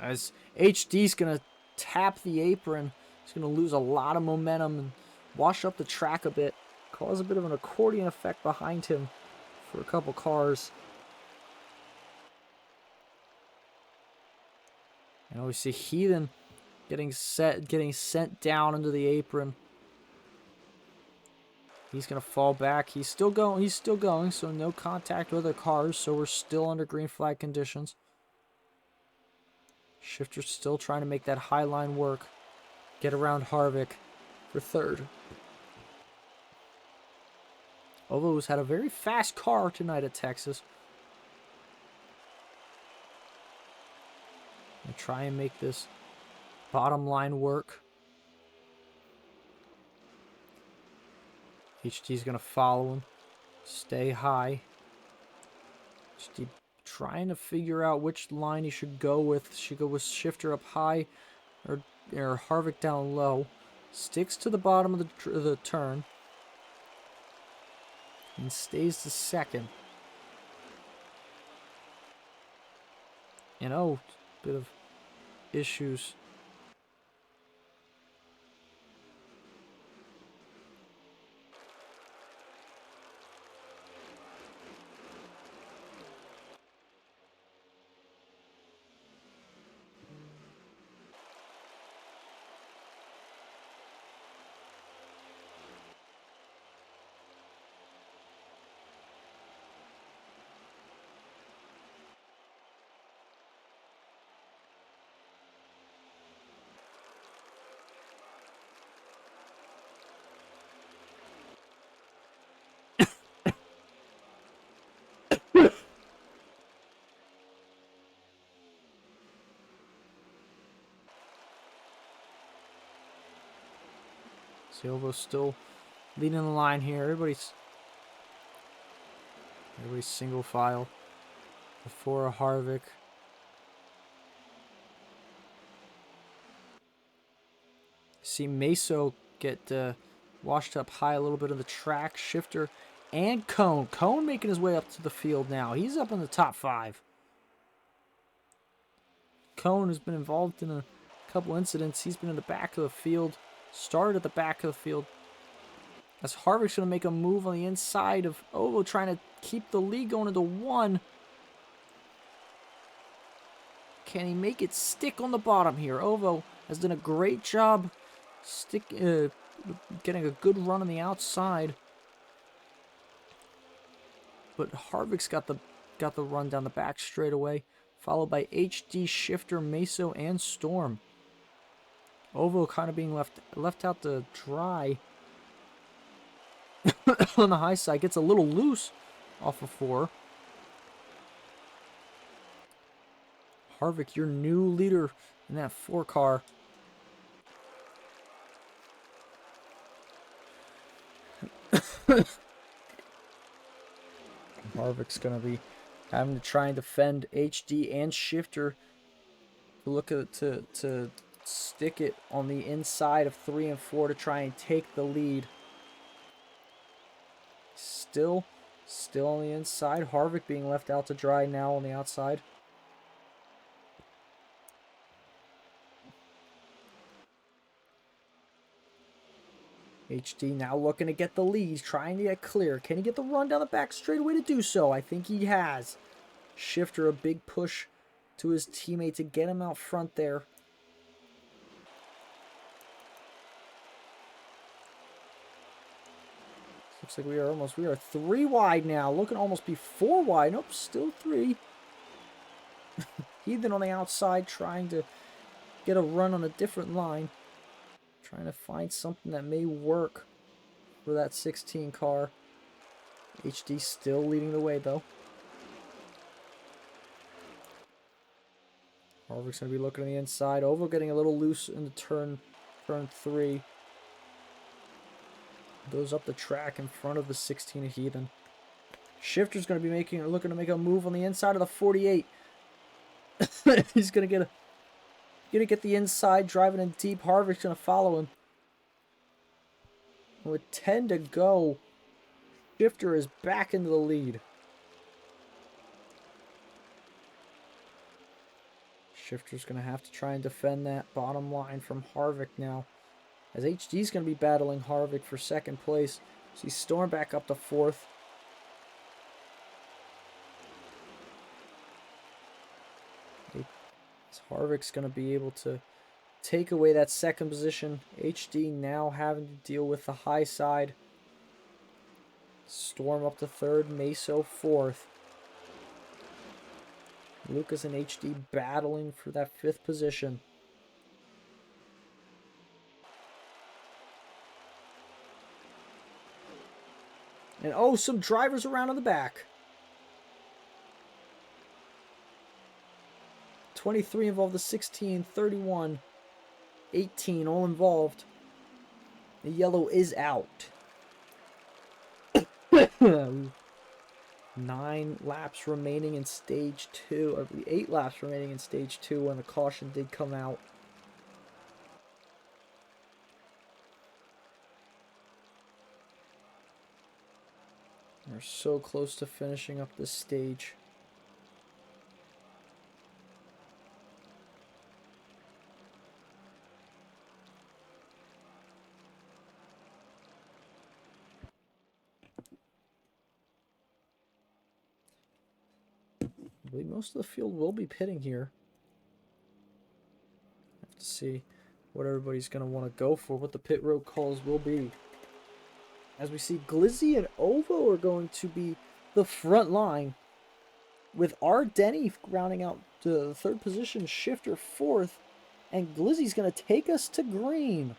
As HD's going to tap the apron. He's going to lose a lot of momentum and wash up the track a bit. Cause a bit of an accordion effect behind him for a couple cars. And we see Heathen getting sent down into the apron. He's going to fall back. He's still going, so no contact with other cars, so we're still under green flag conditions. Shifter's still trying to make that high line work. Get around Harvick for third. Ovo's had a very fast car tonight at Texas. And try and make this bottom line work. HD's going to follow him. Stay high. HD trying to figure out which line he should go with. Should go with Shifter up high or Harvick down low. Sticks to the bottom of the turn. And stays to second. Bit of issues. Silva's still leading the line here. Everybody's single file before Harvick. See Meso get washed up high a little bit of the track. Shifter and Cone. Cone making his way up to the field now. He's up in the top 5. Cone has been involved in a couple incidents. He's been in the back of the field. Started at the back of the field. As Harvick's going to make a move on the inside of Ovo, trying to keep the lead going into 1. Can he make it stick on the bottom here? Ovo has done a great job getting a good run on the outside. But Harvick's got the run down the back straight away, followed by HD, Shifter, Meso, and Storm. Ovo kind of being left out to dry on the high side. Gets a little loose off of 4. Harvick, your new leader in that 4 car. Harvick's going to be having to try and defend HD and Shifter to look at to stick it on the inside of 3 and 4 to try and take the lead. Still on the inside. Harvick being left out to dry now on the outside. HD now looking to get the lead, trying to get clear. Can he get the run down the back straightaway to do so? I think he has. Shifter, a big push to his teammate to get him out front there. Looks like we are 3 wide now. Looking to almost be 4 wide. Nope, still 3. Heathen on the outside trying to get a run on a different line. Trying to find something that may work for that 16 car. HD still leading the way though. Harvick's going to be looking on the inside. Ovo getting a little loose in the turn 3. Goes up the track in front of the 16 of Heathen. Shifter's going to be looking to make a move on the inside of the 48. He's going to get the inside, driving in deep. Harvick's going to follow him. With 10 to go, Shifter is back into the lead. Shifter's going to have to try and defend that bottom line from Harvick now. As HD's going to be battling Harvick for second place. See Storm back up to 4th. Harvick's going to be able to take away that second position. HD now having to deal with the high side. Storm up to 3rd, Meso 4th. Lucas and HD battling for that 5th position. And oh, some drivers around on the back. 23 involved, the 16, 31, 18, all involved. The yellow is out. 9 laps remaining in stage 2. I believe 8 laps remaining in stage 2 when the caution did come out. We're so close to finishing up this stage. I believe most of the field will be pitting here. Have to see what everybody's going to want to go for, what the pit road calls will be. As we see, Glizzy and Ovo are going to be the front line, with R. Denny rounding out the 3rd position, Shifter 4th, and Glizzy's going to take us to green.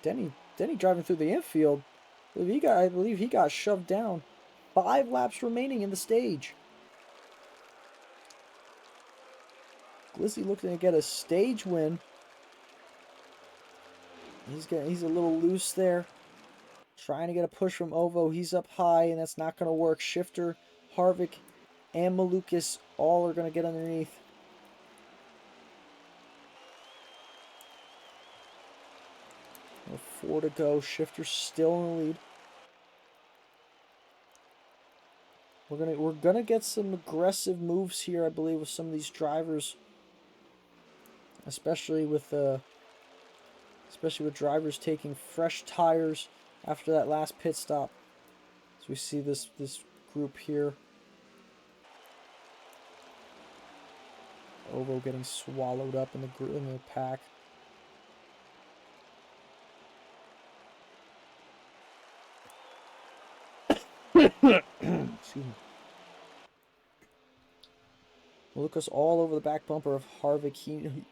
Denny driving through the infield. I believe he got shoved down. 5 laps remaining in the stage. Glizzy looking to get a stage win. He's a little loose there. Trying to get a push from Ovo. He's up high, and that's not going to work. Shifter, Harvick, and Malukas all are going to get underneath. With 4 to go. Shifter's still in the lead. We're gonna get some aggressive moves here, I believe, with some of these drivers, especially with drivers taking fresh tires after that last pit stop. So we see this group here. Ovo getting swallowed up in the pack. Excuse me. Malukas all over the back bumper of Harvick.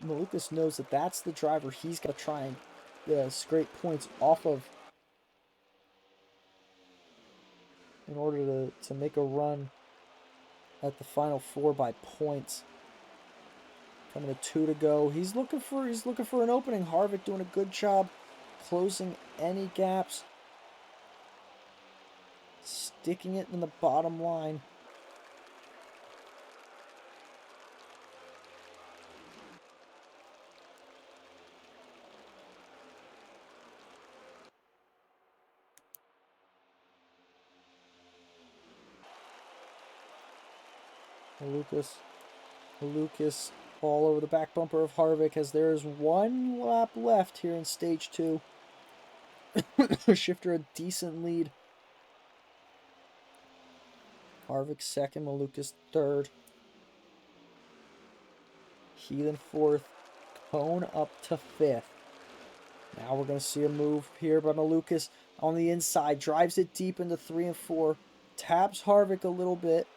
Malukas knows that that's the driver he's got to try and scrape points off of in order to make a run at the final 4 by points. Coming to 2 to go. He's looking for an opening. Harvick doing a good job closing any gaps. Sticking it in the bottom line. Lucas all over the back bumper of Harvick as there is 1 lap left here in stage 2. Shifter a decent lead. Harvick 2nd, Malukas 3rd. Heathen 4th. Cone up to 5th. Now we're going to see a move here by Malukas on the inside. Drives it deep into 3 and 4. Taps Harvick a little bit.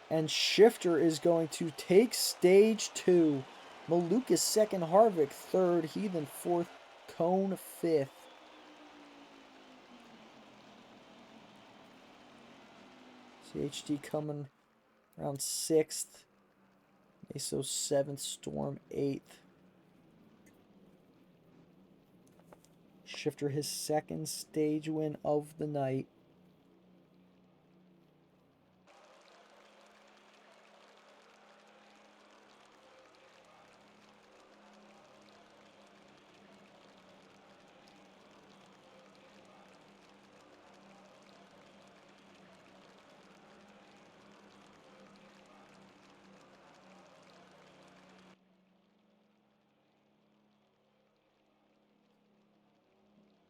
And Shifter is going to take stage 2. Malukas 2nd, Harvick 3rd, Heathen 4th, Cone 5th. See HD coming around 6th. Meso 7th, Storm 8th. Shifter his second stage win of the night.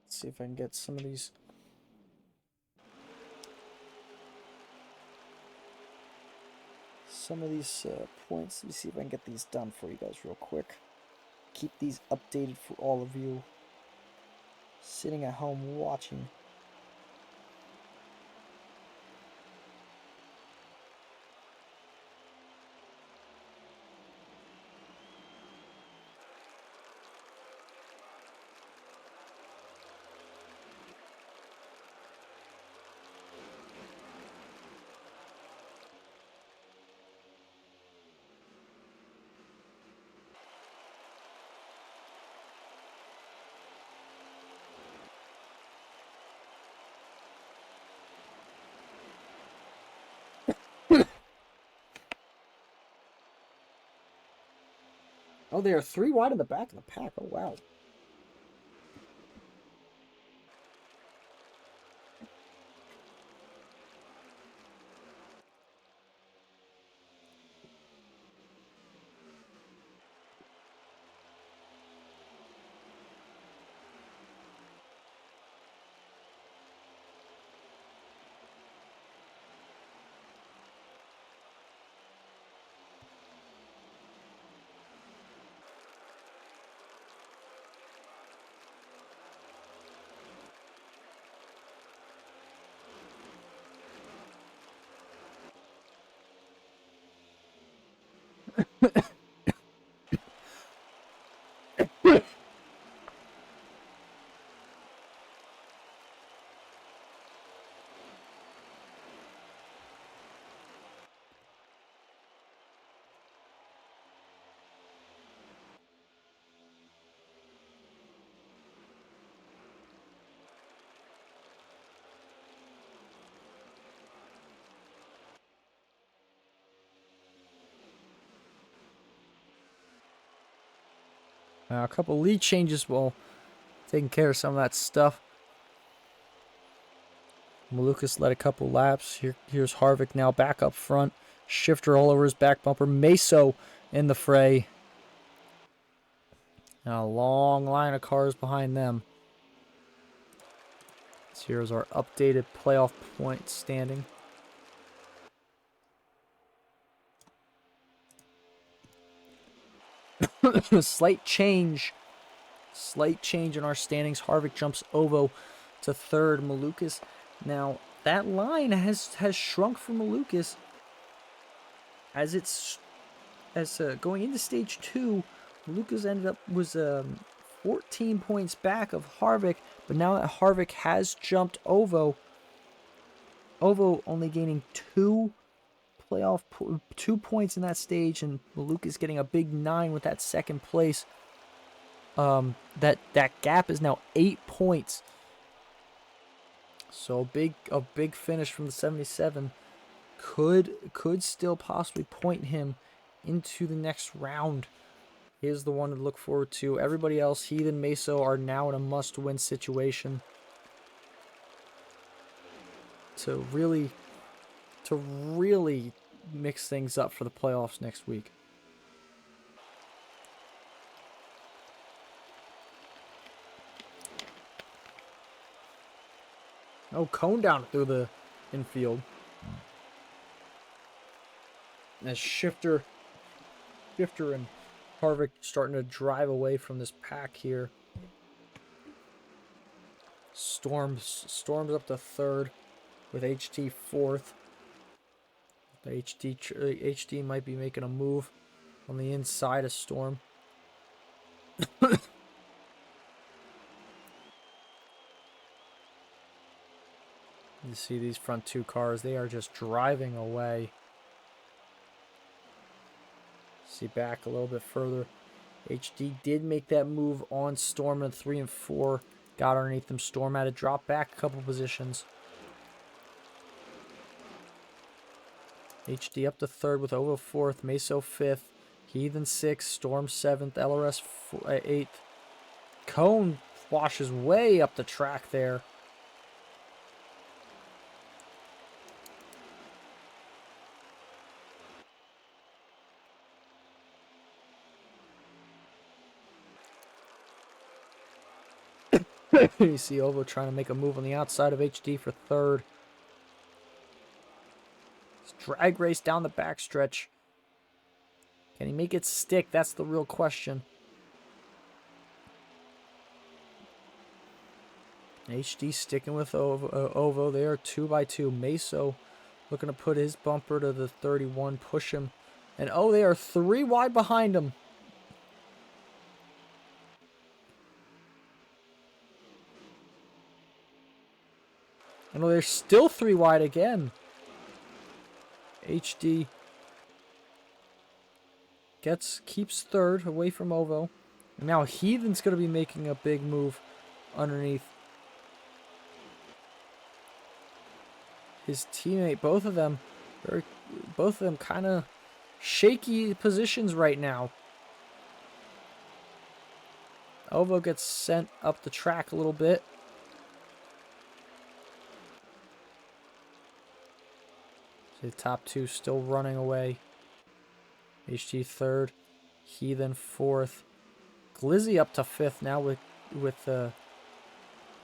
Let's see if I can get some of these. Points. Let me see if I can get these done for you guys real quick. Keep these updated for all of you sitting at home watching. Oh, they are 3 wide in the back of the pack. Oh, wow. A couple lead changes while taking care of some of that stuff. Malukas led a couple laps. Here's Harvick now back up front. Shifter all over his back bumper. Meso in the fray. And a long line of cars behind them. So here's our updated playoff point standing. Slight change in our standings. Harvick jumps Ovo to 3rd. Malukas. Now, that line has shrunk for Malukas as going into stage 2. Malukas was 14 points back of Harvick, but now that Harvick has jumped Ovo only gaining 2 points in that stage, and Malukas getting a big 9 with that second place. That gap is now 8 points. So a big finish from the 77 could still possibly point him into the next round. He is the one to look forward to. Everybody else, Heath and Meso, are now in a must-win situation to really mix things up for the playoffs next week. Oh, cone down through the infield. As Shifter and Harvick starting to drive away from this pack here. Storms up to 3rd with HT 4th. The HD might be making a move on the inside of Storm. to see these front two cars. They are just driving away. See back a little bit further. HD did make that move on Storm in 3 and 4. Got underneath them. Storm had to drop back a couple positions. HD up to 3rd with Ovo 4th. Meso 5th. Heathen 6th. Storm 7th. LRS 8th. Cone washes way up the track there. You see Ovo trying to make a move on the outside of HD for 3rd. Drag race down the backstretch. Can he make it stick? That's the real question. HD sticking with Ovo there, 2x2. Meso looking to put his bumper to the 31, push him. And oh, they are 3 wide behind him. And they're still 3 wide again. HD keeps 3rd away from Ovo. And now Heathen's going to be making a big move underneath his teammate. Both of them kind of shaky positions right now. Ovo gets sent up the track a little bit. The top 2 still running away. HG 3rd, Heathen 4th. Glizzy up to 5th now with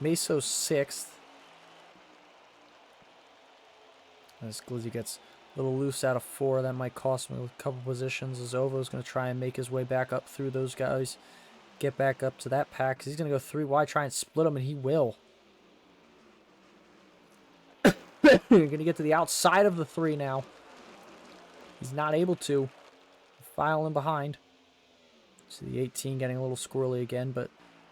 Meso 6th. As Glizzy gets a little loose out of 4, that might cost him a couple positions. As Ovo's going to try and make his way back up through those guys. Get back up to that pack, because he's going to go 3 wide, try and split them, and he will. Going to get to the outside of the 3 now. He's not able to. File in behind. See the 18 getting a little squirrely again, but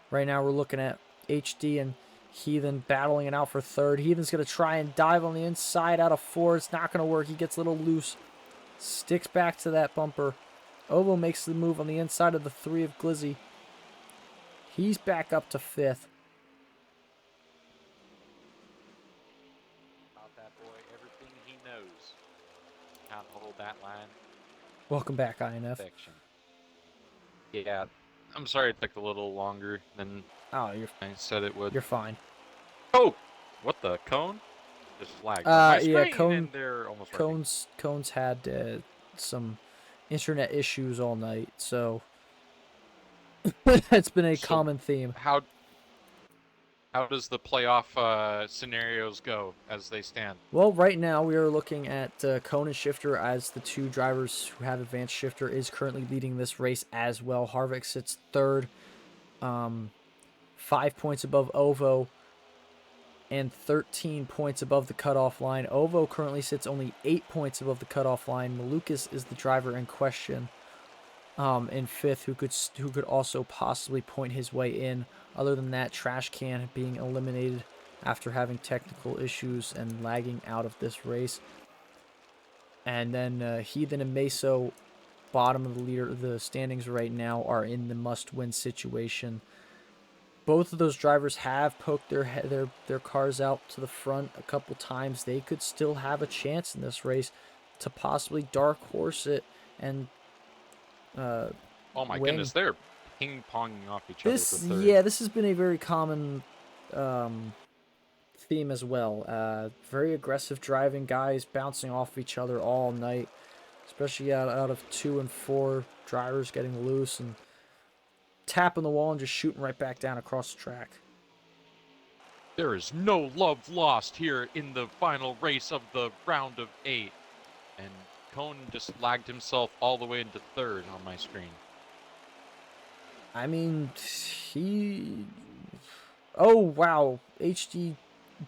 right now we're looking at HD and Heathen battling it out for 3rd. Heathen's going to try and dive on the inside out of 4. It's not going to work. He gets a little loose. Sticks back to that bumper. Ovo makes the move on the inside of the 3 of Glizzy. He's back up to 5th. He knows how to hold that line. Welcome back, INF. Perfection. Yeah, I'm sorry it took a little longer than I said it would. You're fine. Oh, what the cone? Just flagged. Yeah, Cones had some internet issues all night, so it's been a common theme. How does the playoff scenarios go as they stand? Well, right now we are looking at Cone and Shifter as the 2 drivers who have advanced. Shifter is currently leading this race as well. Harvick sits 3rd, 5 points above Ovo, and 13 points above the cutoff line. Ovo currently sits only 8 points above the cutoff line. Malukas is the driver in question in 5th, who could also possibly point his way in. Other than that, Trash Can being eliminated after having technical issues and lagging out of this race. And then Heathen and Meso, bottom of the standings right now, are in the must-win situation. Both of those drivers have poked their cars out to the front a couple times. They could still have a chance in this race to possibly dark horse it and oh my win. Goodness, they're ping-ponging off each other for 3rd. Yeah, this has been a very common theme as well. Very aggressive driving, guys bouncing off each other all night, especially out of 2 and 4 drivers getting loose and tapping the wall and just shooting right back down across the track. There is no love lost here in the final race of the round of 8. And Cone just lagged himself all the way into 3rd on my screen. I mean, oh, wow. HD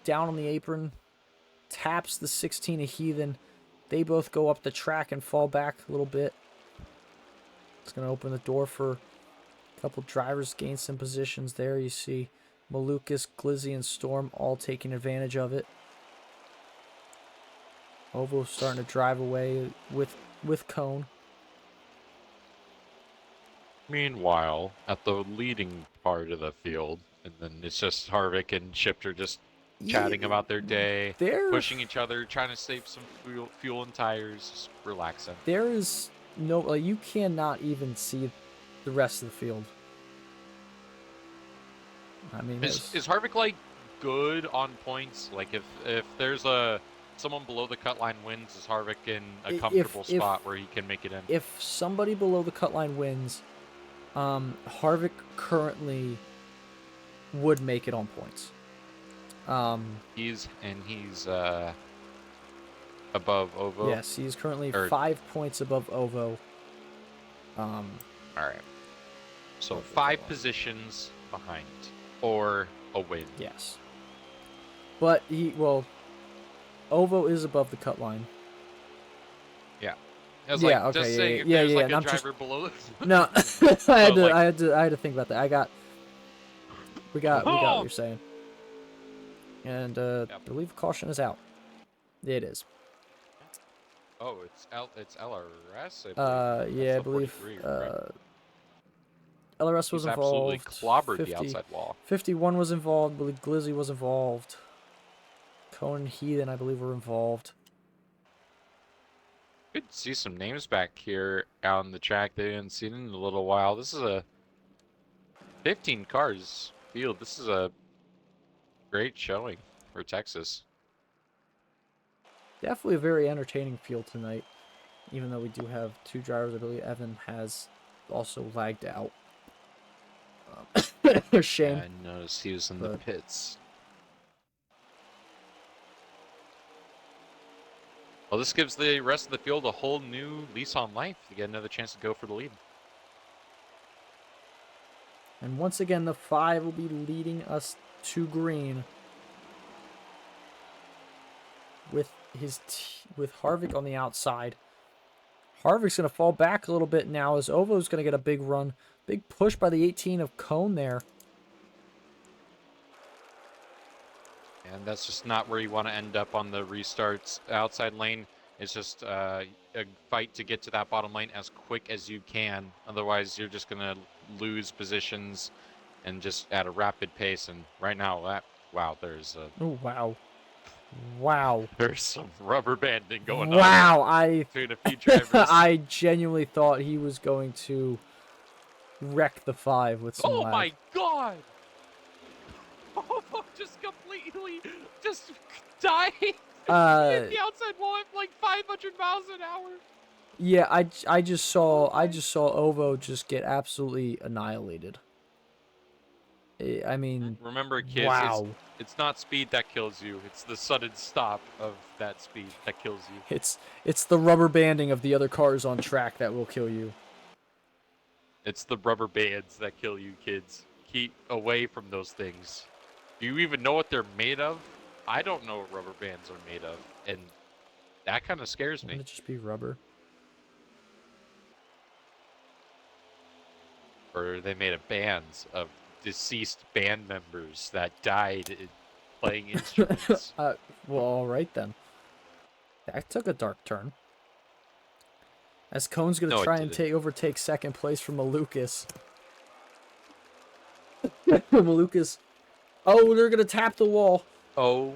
down on the apron. Taps the 16 of Heathen. They both go up the track and fall back a little bit. It's going to open the door for a couple drivers gain some positions there. You see Malukas, Glizzy, and Storm all taking advantage of it. Ovo's starting to drive away with Cone. Meanwhile, at the leading part of the field, and then it's just Harvick and Shifter just Yeah, chatting about their day, there pushing each other, trying to save some fuel and tires, just relaxing. there is no, like, you cannot even see the rest of the field. I mean, Is Harvick like good on points? Like if there's someone below the cut line wins, is Harvick in a if comfortable if spot where he can make it in? if somebody below the cut line wins, Harvick currently would make it on points. He's above Ovo. Yes, he's currently Or, 5 points above Ovo. all right. So 5 positions behind, or a win. Yes. But Ovo is above the cut line. Yeah. I was Yeah, like, okay, just saying, if yeah, there's yeah, like and a I'm driver below. No, I had to think about that. We got what you're saying. And I believe caution is out. It is. Oh, it's LRS. I believe. Yeah, I That's the believe 43, right? LRS was He's absolutely involved. clobbered the outside wall. 51 was involved. I believe Glizzy was involved. Cone and Heathen, I believe, were involved. Good to see some names back here out on the track they haven't seen in a little while. This is a 15 cars field. This is a great showing for Texas. Definitely a very entertaining field tonight. Even though we do have 2 drivers, I believe Evan has also lagged out. Shame. Yeah, I noticed he was in the pits. Well, this gives the rest of the field a whole new lease on life to get another chance to go for the lead. And once again, the 5 will be leading us to green. With Harvick on the outside. Harvick's going to fall back a little bit now as Ovo's going to get a big run. Big push by the 18 of Cone there. And that's just not where you want to end up on the restarts. Outside lane is just a fight to get to that bottom lane as quick as you can. Otherwise, you're just going to lose positions and just at a rapid pace. And right now, wow, there's a... Oh, wow. Wow. There's some rubber banding going on. Wow, between a few drivers. I genuinely thought he was going to wreck the 5 with some lag. My god! Just completely just died. Hit the outside wall at like 500 miles an hour. Yeah, I just saw Ovo just get absolutely annihilated. I mean, remember, kids, wow. It's not speed that kills you. It's the sudden stop of that speed that kills you. It's the rubber banding of the other cars on track that will kill you. It's the rubber bands that kill you, kids. Keep away from those things. Do you even know what they're made of? I don't know what rubber bands are made of, and that kind of scares me. Wouldn't it just be rubber? Or are they made of bands of deceased band members that died playing instruments? Well, all right then. That took a dark turn. As Cone's going to try and overtake second place from Malukas. Malukas. Oh, they're going to tap the wall. Oh.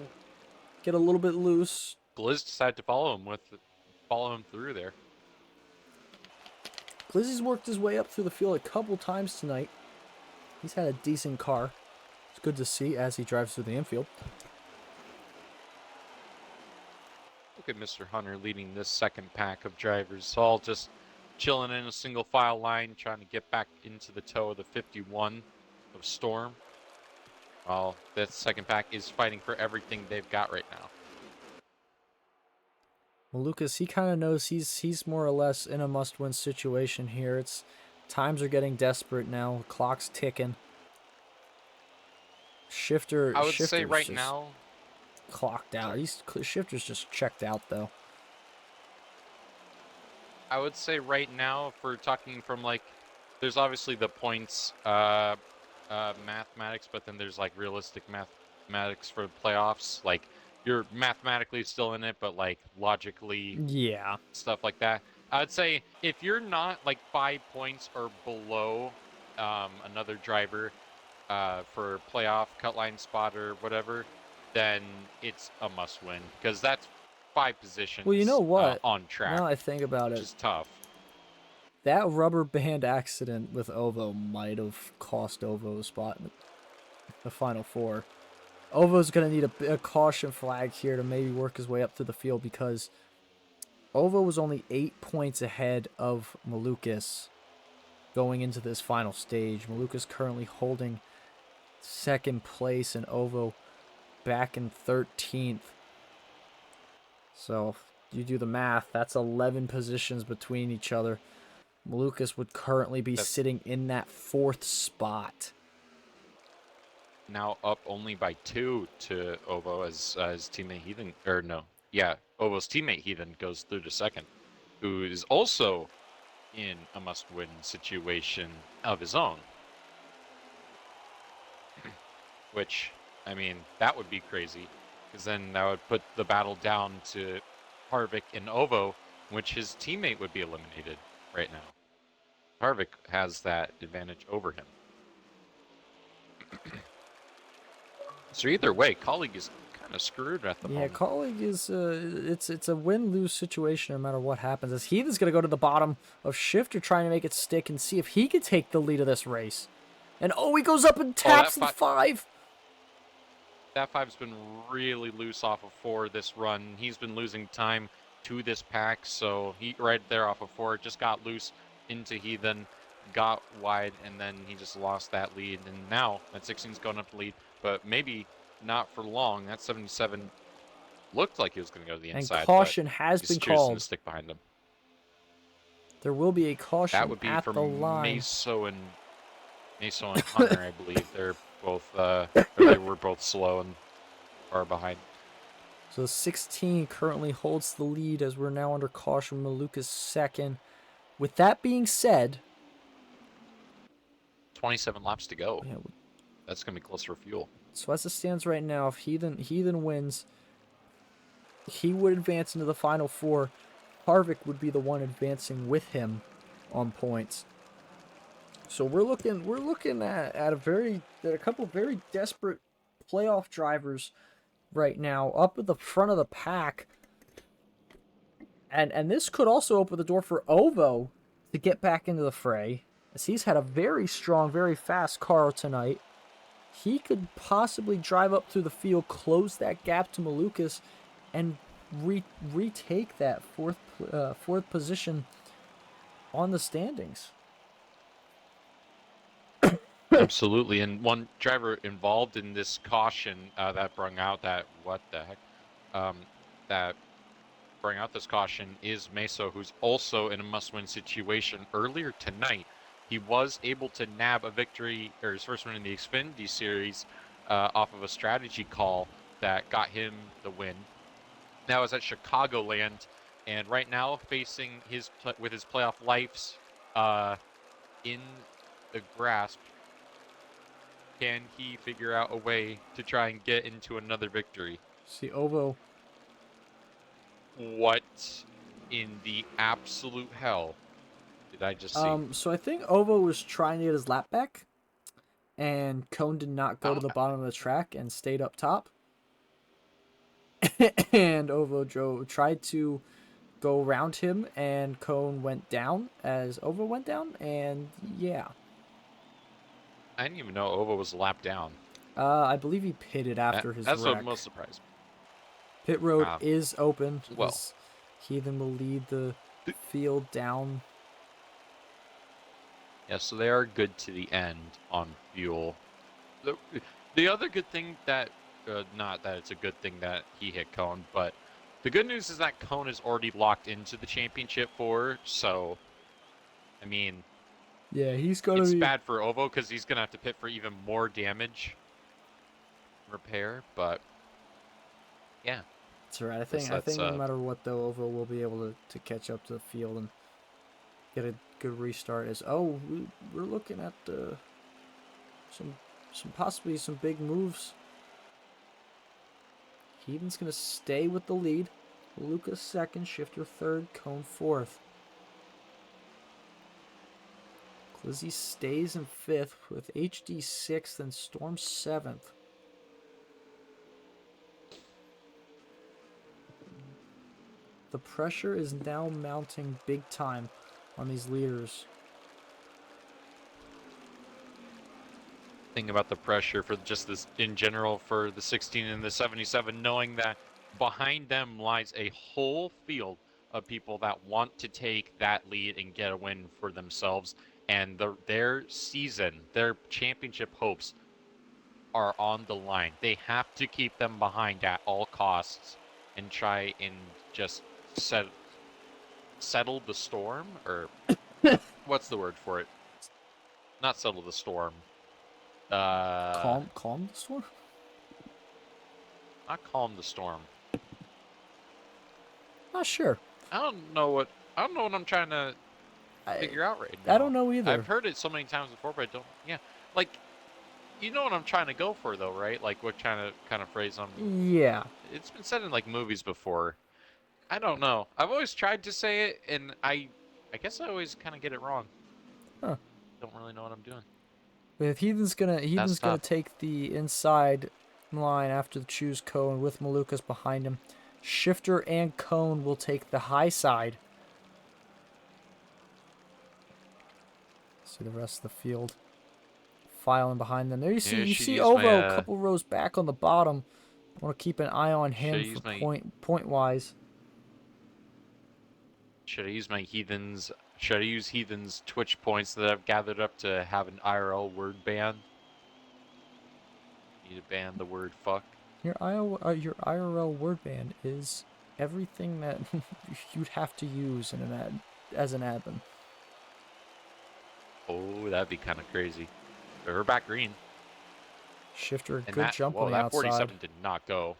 Get a little bit loose. Glizz decided to follow him through there. Glizzy's worked his way up through the field a couple times tonight. He's had a decent car. It's good to see as he drives through the infield. Look at Mr. Hunter leading this second pack of drivers, all just chilling in a single file line, trying to get back into the toe of the 51 of Storm. While that second pack is fighting for everything they've got right now. Well, Lucas, he kind of knows he's more or less in a must-win situation here. Times are getting desperate now. The clock's ticking. I would say right now, clocked out. Shifter's just checked out though. I would say right now, if we're talking from like, there's obviously the points mathematics, but then there's like realistic mathematics for the playoffs. Like you're mathematically still in it, but like logically Yeah. stuff like that. I would say if you're not like 5 points or below another driver for playoff, cut line spot, or whatever, then it's a must win because that's 5 positions Well, you know what? on track, Now I think about which it, is tough. that rubber band accident with Ovo might have cost Ovo a spot in the final four. Ovo's going to need a caution flag here to maybe work his way up to the field because Ovo was only 8 points ahead of Malukas going into this final stage. Malukas currently holding second place and Ovo back in 13th. So if you do the math, that's 11 positions between each other. Malukas would currently be That's sitting in that 4th spot. now up only by 2 to Ovo as his teammate Heathen, or no, yeah, Ovo's teammate Heathen goes through to second, who is also in a must-win situation of his own. Which, I mean, that would be crazy, because then that would put the battle down to Harvick and Ovo, which his teammate would be eliminated right now. Harvick has that advantage over him. So either way, colleague is kind of screwed at the Yeah, moment. colleague is it's a win-lose situation no matter what happens. As Heathen's gonna go to the bottom of Shifter trying to make it stick and see if he can take the lead of this race. And oh, he goes up and Oh, taps the 5. that five's been really loose off of 4 this run. He's been losing time to this pack, so he right there off of 4 just got loose into Heathen, got wide, and then he just lost that lead. And now that 16's going up the lead, but maybe not for long. That 77 looked like he was going to go to the And inside, but caution has he's been choosing to called. stick behind him. There will be a That caution would be at for the line. Meso and Hunter, I believe. They're both or they were both slow and far behind. So 16 currently holds the lead as we're now under caution. Malukas second. With that being said, 27 laps to go. yeah, That's going to be close for fuel. so as it stands right now, if Heathen wins, he would advance into the final 4. Harvick would be the one advancing with him on points. So we're looking at a couple very desperate playoff drivers right now up at the front of the pack. And this could also open the door for Ovo to get back into the fray, as he's had a very strong, very fast car tonight. He could possibly drive up through the field, close that gap to Malukas, and retake that fourth position on the standings. Absolutely. And one driver involved in this caution that brung out that, what the heck? That bring out this caution is Meso, who's also in a must-win situation. Earlier tonight, he was able to nab a victory, or his first win in the Xfinity Series, off of a strategy call that got him the win. That was at Chicagoland, and right now facing with his playoff lives in the grasp, can he figure out a way to try and get into another victory? See, Ovo. What in the absolute hell did I just see? So I think Ovo was trying to get his lap back, and Cone did not go to the bottom of the track and stayed up top. And Ovo tried to go around him, and Cone went down as Ovo went down, and yeah. I didn't even know Ovo was lapped down. I believe he pitted after his that's wreck. what most surprised me. Pit road is open. Well, Heathen will lead the field down. Yeah, so they are good to the end on fuel. The other good thing that, not that it's a good thing that he hit Cone, but the good news is that Cone is already locked into the championship so, I mean, yeah, he's gonna it's be bad for Ovo because he's gonna have to pit for even more damage repair, but yeah. That's right. I think no matter what though, Ovo will be able to catch up to the field and get a good restart. We're looking at possibly some big moves Heathen's going to stay with the lead. Lucas second, Shifter third, Cone fourth. Glizzy stays in fifth with HD sixth and Storm seventh. The pressure is now mounting big time on these leaders. Thing about the pressure for just this in general for the 16 and the 77, knowing that behind them lies a whole field of people that want to take that lead and get a win for themselves, and their season, their championship hopes are on the line. They have to keep them behind at all costs and try and just settle the storm, or what's the word for it? Not settle the storm. Calm the storm? Not calm the storm. Not sure. I don't know what I'm trying to figure out right now. I don't know either. I've heard it so many times before, but I don't. Yeah, like, you know what I'm trying to go for, though, right? Like, what kind of phrase I'm. Yeah. It's been said in like movies before. I don't know. I've always tried to say it, and I guess I always kind of get it wrong. Huh. Don't really know what I'm doing. If Heathen's gonna take the inside line after the choose Cone with Malukas behind him. Shifter and Cone will take the high side. See the rest of the field filing behind them. There you see Ovo a couple rows back on the bottom. I want to keep an eye on him for point wise. Should I use Heathen's Twitch points that I've gathered up to have an IRL word ban? Need to ban the word fuck. Your IRL word ban is everything that you'd have to use in an as an admin. Oh, that'd be kind of crazy. We're back green. Shifter, good jump on the outside. That 47 did not go.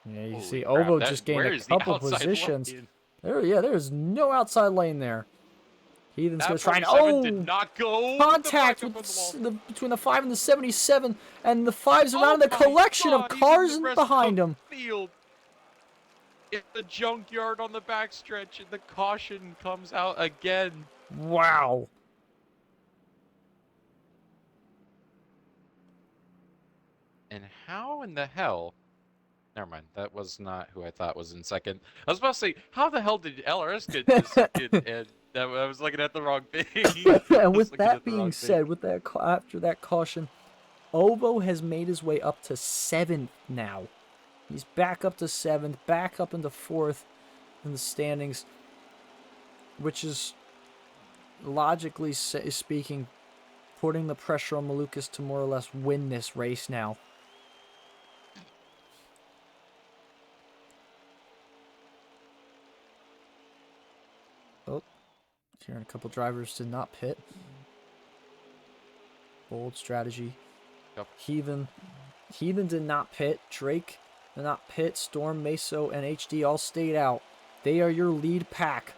Yeah, you see Ovo just gained a couple positions. There is no outside lane there. Heathen's going to try and did not go. Contact with between the 5 and the 77, and the 5's around the collection of cars behind him. Field. It's the junkyard on the backstretch, and the caution comes out again. Wow. And how in the hell? Never mind. That was not who I thought was in second. I was about to say, how the hell did LRS get to second? And I was looking at the wrong thing. And with that being said, after that caution, Ovo has made his way up to 7th now. He's back up to 7th, back up into 4th in the standings, which is, logically speaking, putting the pressure on Malukas to more or less win this race now. Oh, hearing a couple drivers did not pit. Bold strategy. Yep. Heathen did not pit. Drake did not pit. Storm, Meso, and HD all stayed out. They are your lead pack.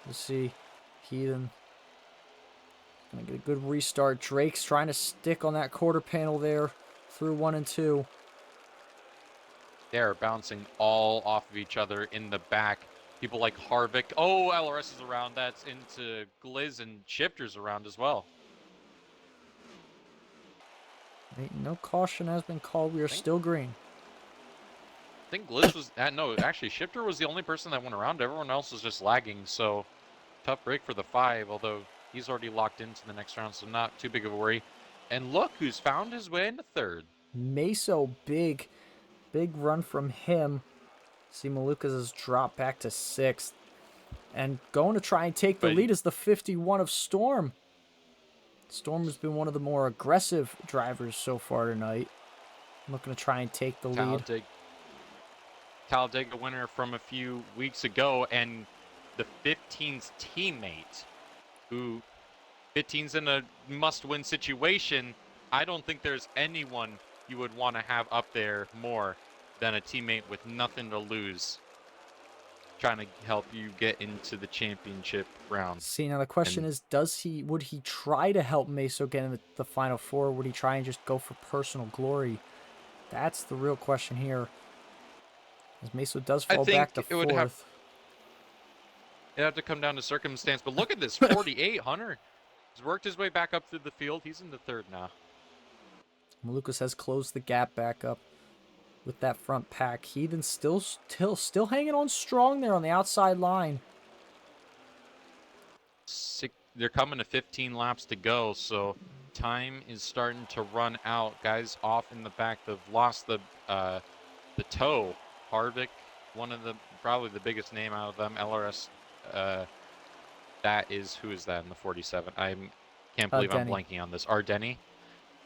Let's see. Heathen gonna get a good restart. Drake's trying to stick on that quarter panel there through 1 and 2. They're bouncing all off of each other in the back. People like Harvick. Oh, LRS is around. That's into Gliz, and Shifter's around as well. No caution has been called. We are still green. I think Gliz was... no, actually, Shifter was the only person that went around. Everyone else was just lagging, so tough break for the 5, although he's already locked into the next round, so not too big of a worry. And look who's found his way into 3rd. Meso, big run from him. See, Malukas has dropped back to 6th. And going to try and take the lead is the 51 of Storm. Storm has been one of the more aggressive drivers so far tonight. Looking to try and take the lead. Talladega winner from a few weeks ago, and the 15's teammate, who 15's in a must-win situation. I don't think there's anyone you would want to have up there more than a teammate with nothing to lose. trying to help you get into the championship round. See, now the question And is, would he try to help Meso get in the Final Four, or would he try and just go for personal glory? That's the real question here. As Meso does I fall back to think it would have 4th. to come down to circumstance. But look at this 48, Hunter. He's worked his way back up through the field. He's in the 3rd now. Malukas has closed the gap back up with that front pack. Heathen still hanging on strong there on the outside line. They're coming to 15 laps to go, so time is starting to run out. Guys off in the back, they've lost the toe. Harvick, one of the probably the biggest name out of them. LRS, that is, who is that in the 47? I can't believe I'm Denny. blanking on this. Ardeni,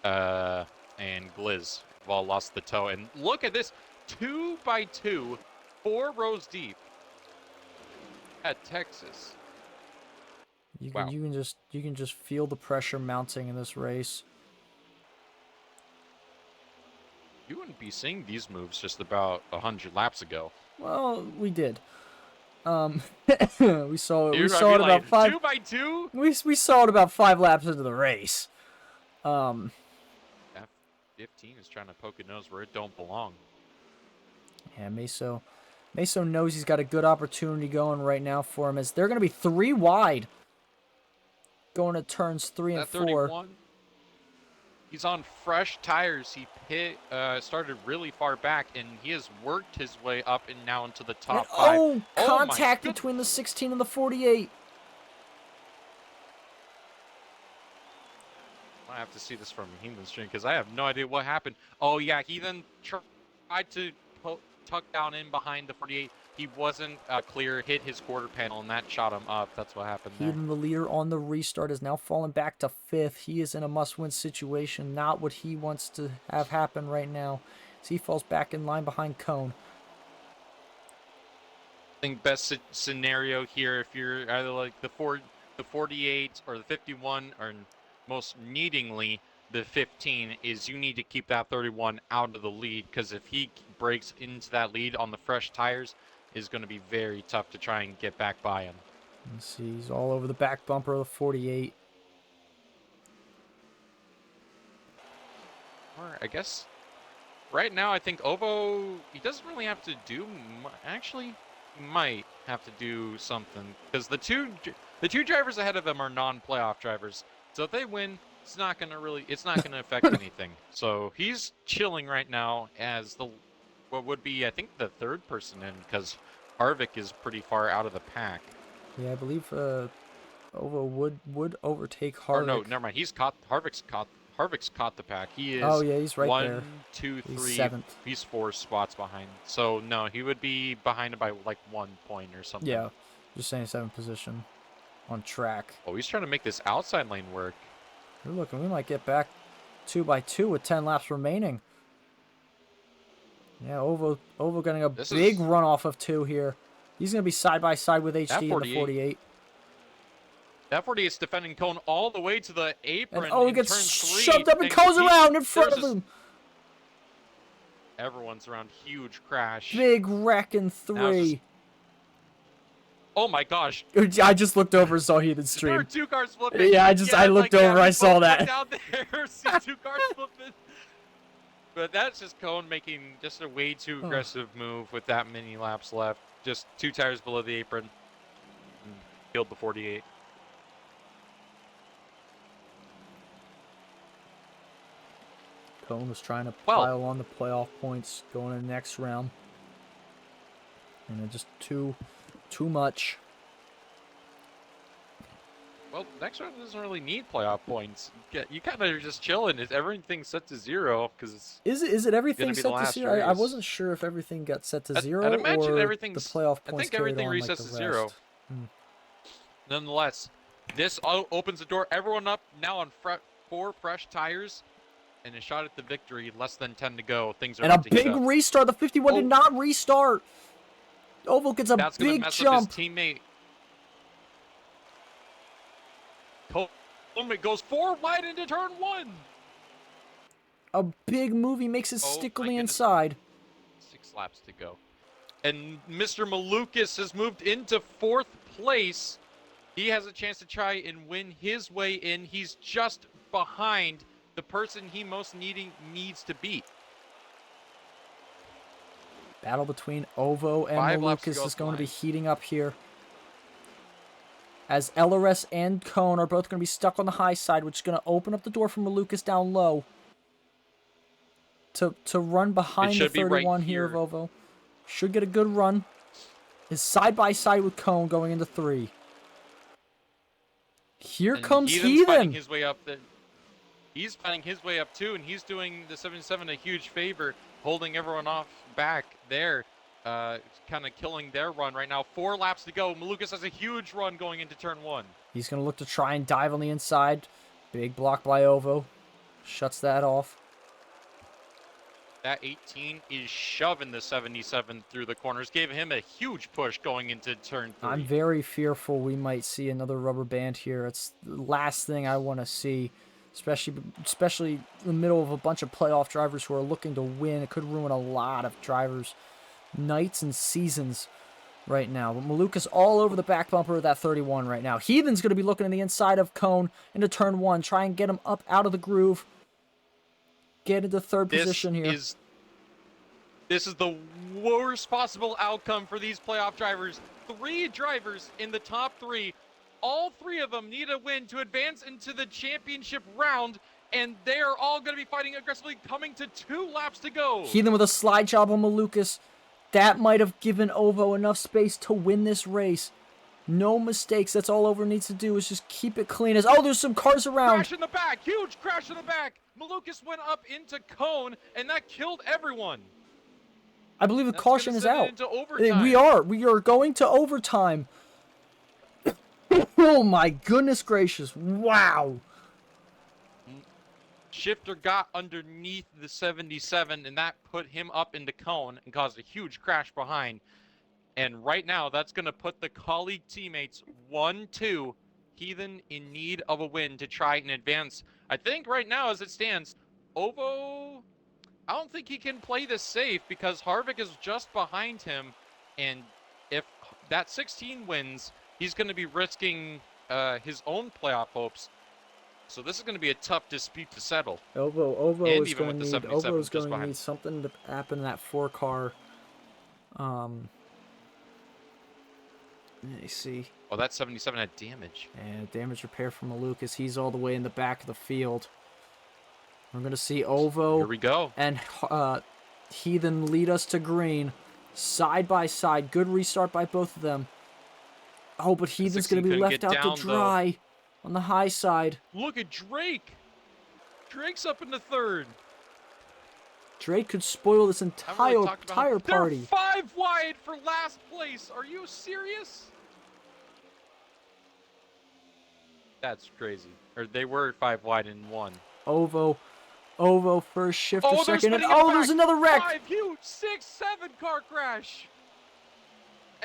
and Gliz have all lost the toe. And look at this, 2 by 2, 4 rows deep at Texas. You Wow. can just feel the pressure mounting in this race. You wouldn't be seeing these moves just about 100 laps ago. Well, we did. We saw it. Dude, We saw it like, about 5. 2 by 2. We saw it about 5 laps into the race. F15 is trying to poke a nose where it don't belong. Yeah, Meso knows he's got a good opportunity going right now for him, as they're going to be 3 wide going to turns 3 and 4. 31. He's on fresh tires. He started really far back, and he has worked his way up and now into the top 5. Oh, contact between the 16 and the 48. I have to see this from Heathen's stream because I have no idea what happened. Oh, yeah, Heathen tried to tuck down in behind the 48. He wasn't clear, hit his quarter panel, and that shot him up. That's what happened there. Heathen, the leader on the restart, is now fallen back to 5th. He is in a must-win situation, not what he wants to have happen right now. As he falls back in line behind Cone. I think best scenario here, if you're either like the 48 or the 51, or most needingly the 15, is you need to keep that 31 out of the lead, because if he breaks into that lead on the fresh tires, is going to be very tough to try and get back by him. Let's see, he's all over the back bumper of the 48. Or I guess right now I think Ovo, he doesn't really have to do actually he might have to do something, because the two drivers ahead of him are non-playoff drivers. So if they win, it's not going to affect anything. So he's chilling right now as what would be, I think, the 3rd person in, because Harvick is pretty far out of the pack. Yeah, I believe Ovo would overtake Harvick. Or no, never mind. Harvick's caught the pack. He is. Oh yeah, he's right 1, there. 2, 3. He's 7th. He's 4 spots behind. So no, he would be behind by like 1 point or something. Yeah, just saying 7th position on track. Oh, he's trying to make this outside lane work. We're looking. We might get back 2 by 2 with 10 laps remaining. Yeah, Ovo getting a big runoff of 2 here. He's going to be side by side with HD in the 48. That 48's defending Cone all the way to the apron. And he gets shoved up and goes around in front of him. Everyone's around. Huge crash. Big wreck in 3. Oh my gosh. I just looked over and saw Heathen stream. There were 2 cars flipping. Yeah, I looked over, I saw that. Down there, see 2 cars flipping. But that's just Cone making just a way too aggressive move with that many laps left. Just 2 tires below the apron. And killed the 48. Cone was trying to pile on the playoff points going in the next round. And then just too much. Well, next round doesn't really need playoff points. You kind of are just chilling. Everything's set to 0 because it's. Is it everything set to 0? I wasn't sure if everything got set to 0 I'd imagine or everything's, the playoff points. I think everything resets resets to 0. Nonetheless, this opens the door. Everyone up now on 4 fresh tires. And a shot at the victory, less than 10 to go. Things are about to heat up. And a big restart. The 51 did not restart. Oval gets a big jump. His teammate. Coleman goes 4 wide into turn 1. A big move. He makes it stick on the inside. 6 laps to go. And Mr. Malukas has moved into 4th place. He has a chance to try and win his way in. He's just behind the person he most needs to beat. Battle between Ovo and 5 laps to Malukas go is at the going to be line. heating up here. As LRS and Cone are both going to be stuck on the high side, which is going to open up the door for Malukas down low. To run behind the should be right 31 here of here. Ovo. Should get a good run. Is side by side with Cone going into 3. Here And comes Heathen's fighting Heathen. his way up. He's fighting his way up too, and he's doing the 77 a huge favor, holding everyone off back there. Kind of killing their run right now. 4 laps to go. Malukas has a huge run going into turn 1. He's going to look to try and dive on the inside. Big block by Ovo. Shuts that off. That 18 is shoving the 77 through the corners. Gave him a huge push going into turn 3. I'm very fearful we might see another rubber band here. It's the last thing I want to see, especially in the middle of a bunch of playoff drivers who are looking to win. It could ruin a lot of drivers' nights and seasons right now. But Malukas all over the back bumper of that 31 right now. Heathen's going to be looking in the inside of Cone into turn 1. Try and get him up out of the groove. Get into third position here. This is the worst possible outcome for these playoff drivers. 3 drivers in the top 3. All 3 of them need a win to advance into the championship round, and they're all going to be fighting aggressively, coming to 2 laps to go. Heathen with a slide job on Malukas. That might have given Ovo enough space to win this race. No mistakes. That's all Ovo needs to do is just keep it clean. There's some cars around. Crash in the back. Huge crash in the back. Malukas went up into Cone, and that killed everyone. I believe the caution is out. We are going to overtime. Oh my goodness gracious. Wow. Shifter got underneath the 77, and that put him up into Cone and caused a huge crash behind. And right now, that's going to put the colleague teammates 1-2. Heathen in need of a win to try and advance. I think right now, as it stands, Ovo, I don't think he can play this safe because Harvick is just behind him. And if that 16 wins, he's going to be risking his own playoff hopes. So this is going to be a tough dispute to settle. Ovo and is even going with to the need 77 Ovo's just going to behind. need something to happen in that 4-car. Let me see. Oh, that 77 had damage. And damage repair from Malukas. He's all the way in the back of the field. We're going to see Ovo Here we go. and Heathen lead us to green. Side by side. Good restart by both of them. Oh, but Heathen's going to be left out to dry on the high side. Look at Drake. Drake's up in the 3rd. Drake could spoil this entire party. They're 5 wide for last place. Are you serious? That's crazy. Or they were 5 wide and 1. Ovo first, Shifter second, and there's another wreck. 5 huge 6-7 car crash.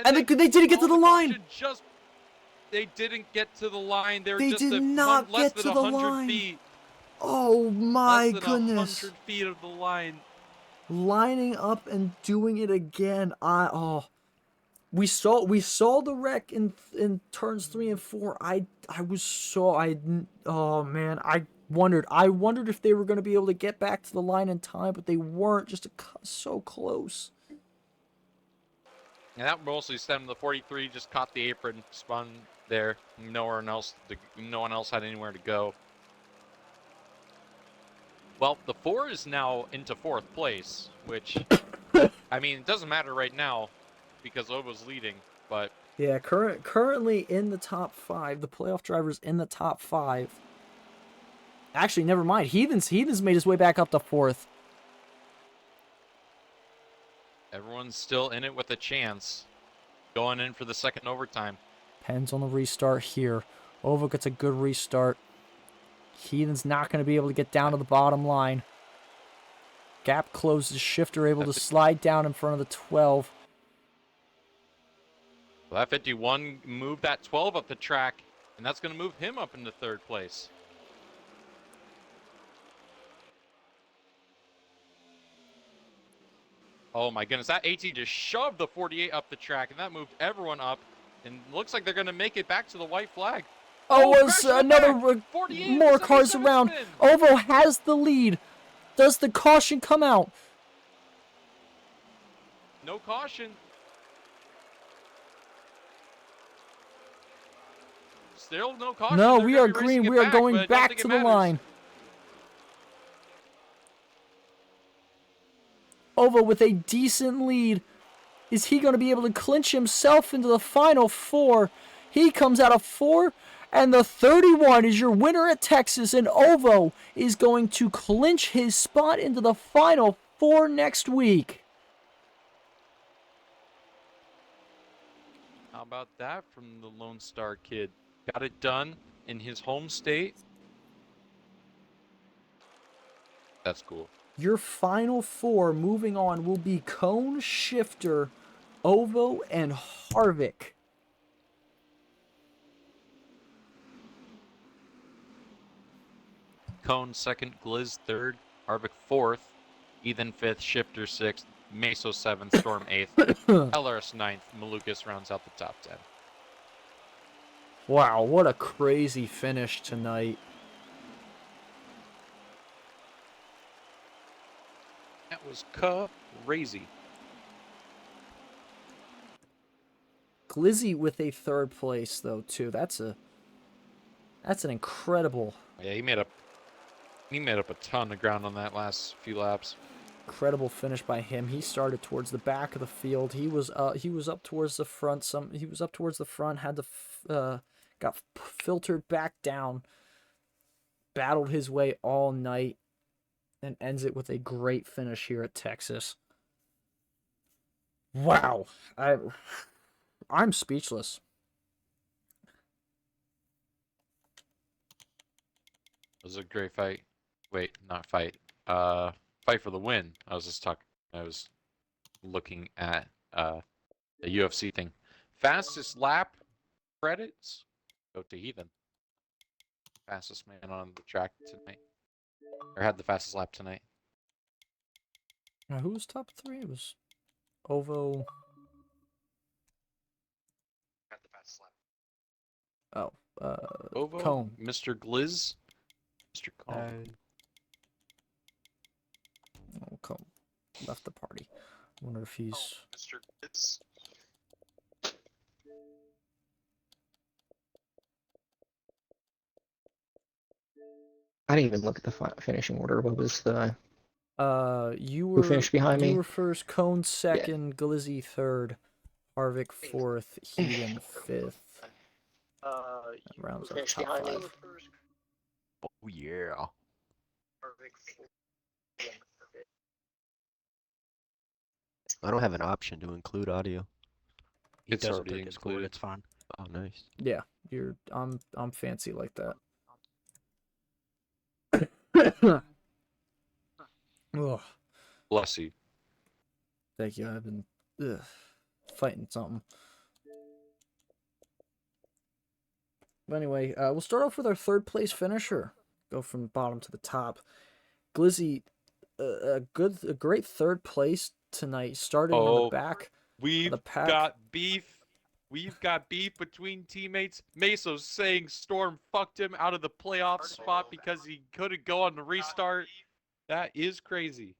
And they didn't get to the line. They didn't get to the line. They did not get to the line. Feet. Oh my Less than goodness. 100 feet of the line. Lining up and doing it again. We saw the wreck in turns 3 and 4. I wondered if they were going to be able to get back to the line in time, but they weren't. Just so close. And that mostly stemmed the 43 just caught the apron, spun there. No one else had anywhere to go. Well, the 4 is now into 4th place, which, I mean, it doesn't matter right now because Ovo's leading, but... Yeah, currently in the top 5. The playoff driver's in the top 5. Actually, never mind. Heathen's made his way back up to 4th. Everyone's still in it with a chance. Going in for the second overtime. Depends on the restart here. Ovo gets a good restart. Heathen's not going to be able to get down to the bottom line. Gap closes. Shifter able to slide down in front of the 12. Well, that 51 moved that 12 up the track, and that's going to move him up into 3rd place. Oh my goodness, that AT just shoved the 48 up the track, and that moved everyone up. And looks like they're going to make it back to the white flag. Oh, was crash to the another back. 48 in the more cars 77 around. spin. Ovo has the lead. Does the caution come out? No caution. Still no caution. No, They're we gonna are be racing green. it We are back, going but I don't back think to it the matters. line. Ovo with a decent lead. Is he going to be able to clinch himself into the final four? He comes out of 4, and the 31 is your winner at Texas, and Ovo is going to clinch his spot into the final 4 next week. How about that from the Lone Star Kid? Got it done in his home state. That's cool. Your final 4 moving on will be Cone, Shifter, Ovo, and Harvick. Cone second, Gliz third, Harvick fourth, Ethan fifth, Shifter sixth, Meso seventh, Storm eighth, LRS ninth, Malukas rounds out the top 10. Wow, what a crazy finish tonight. That was crazy. Glizzy with a 3rd place though too. That's an incredible Yeah, he made up a ton of ground on that last few laps. incredible finish by him. He started towards the back of the field. He was up towards the front. He was up towards the front. Had to got filtered back down. Battled his way all night, and ends it with a great finish here at Texas. Wow, I'm speechless. It was a great fight. Wait, not fight. Fight for the win. I was looking at the UFC thing. Fastest lap credits go to Heathen. Fastest man on the track tonight. Or had the fastest lap tonight. Now, who was top 3? It was Ovo. Had the fastest lap. Oh, Ovo, Cone. Mr. Gliz, Mr. Cone. Oh, Cone left the party. I wonder if he's. Mr. Gliz. I didn't even look at the finishing order. What was the? Who finished behind me? You were first. Cone second. Yeah. Glizzy third. Harvick fourth. Heaton fifth. Rounds up top 5. Oh yeah. I don't have an option to include audio. He It's does already with the Discord, included. it's fine. Oh, nice. Yeah, I'm fancy like that. Ugh. Bless you. Thank you. I've been fighting something. But anyway, we'll start off with our 3rd place finisher. Go from bottom to the top. Glizzy, a great 3rd place tonight. Starting on the back. We've the pack. got beef. We've got beef between teammates. Meso's saying Storm fucked him out of the playoff spot because he couldn't go on the restart. That is crazy.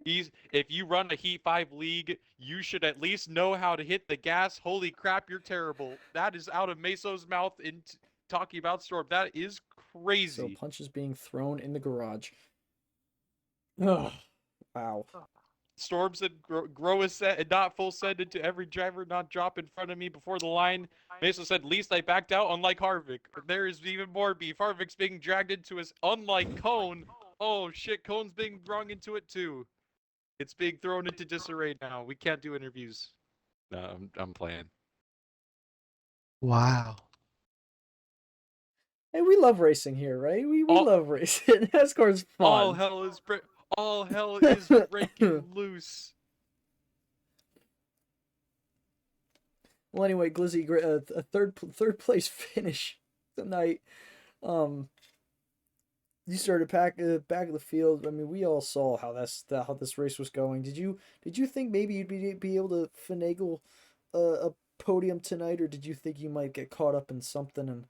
If you run a Heat 5 league, you should at least know how to hit the gas. Holy crap, you're terrible. That is out of Meso's mouth in talking about Storm. That is crazy. So punches being thrown in the garage. Oh, wow. Storm said, grow a set and not full send into every driver, not drop in front of me before the line. Meso said, least I backed out, unlike Harvick. There is even more beef. Harvick's being dragged into his, unlike Cone. Oh shit, Cone's being drawn into it too. It's being thrown into disarray now. We can't do interviews. No, I'm playing. Wow. Hey, we love racing here, right? We love racing. NASCAR's fun. All hell is breaking loose. Well, anyway, Glizzy, a third place finish tonight. you started back of the field. I mean, we all saw how this race was going. Did you think maybe you'd be able to finagle a podium tonight, or did you think you might get caught up in something and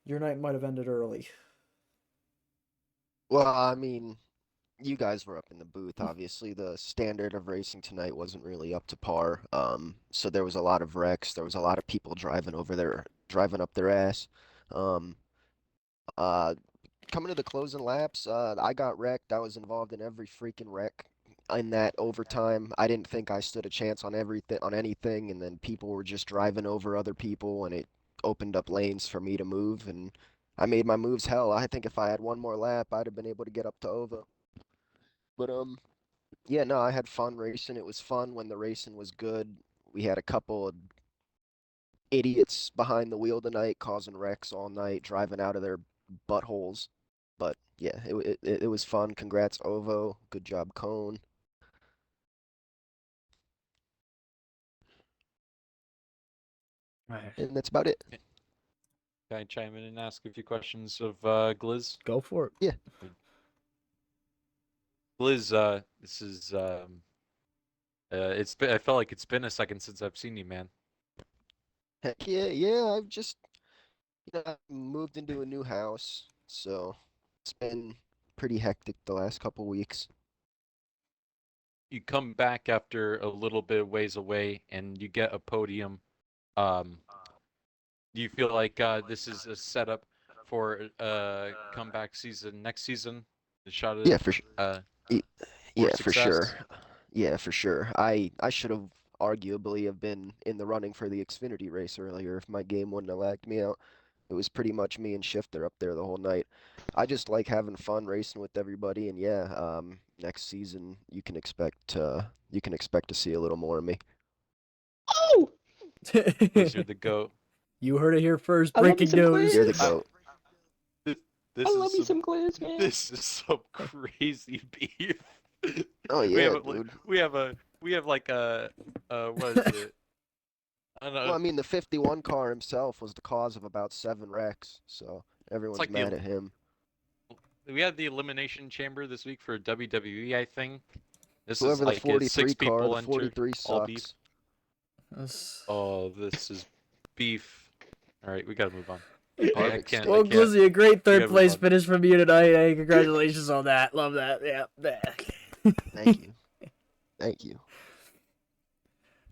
your night might have ended early? Well, I mean, you guys were up in the booth, obviously. The standard of racing tonight wasn't really up to par. So there was a lot of wrecks. There was a lot of people driving up their ass. Um, uh, Coming to the closing laps, I got wrecked. I was involved in every freaking wreck in that overtime. I didn't think I stood a chance on anything, and then people were just driving over other people, and it opened up lanes for me to move, and I made my moves hell. I think if I had one more lap, I'd have been able to get up to Ova. But yeah, no, I had fun racing. It was fun when the racing was good. We had a couple of idiots behind the wheel tonight causing wrecks all night, driving out of their buttholes. But yeah, it was fun. Congrats, Ovo. Good job, Cone. Right. And that's about it. Can I chime in and ask a few questions of Gliz? Go for it. Yeah. Gliz, this is I felt like it's been a second since I've seen you, man. Heck yeah, yeah. I've just, I moved into a new house, so it's been pretty hectic the last couple weeks. You come back after a little bit of ways away, and you get a podium. Um, do you feel like this is a setup for comeback season next season? The shot Yeah, at for sure. Y- more Yeah, for sure. success? Yeah, for sure. I should have arguably have been in the running for the Xfinity race earlier if my game wouldn't have lagged me out. It was pretty much me and Shifter up there the whole night. I just like having fun racing with everybody, and yeah, next season you can expect to see a little more of me. Oh, Gliz, you're the goat. You heard it here first. I love me Breaking some news. You're the Gliz. goat. This, I this is love me some some Gliz, man. this is some crazy beef. Oh we yeah, have a, dude. we have like a what is it? I don't Well, know. I mean, the 51 car himself was the cause of about 7 wrecks, so It's everyone's like mad at him. we had the elimination chamber this week for WWE, I think. This is Whoever the like it, 43 six car, people the entered, 43 all beef. sucks. Oh, this is beef. All right, we gotta move on. I Perfect can't. state. I Well, can't. Glizzy, a great We third gotta move place on. finish from you tonight. Hey, congratulations on that. Love that. Yeah. Thank you. Thank you.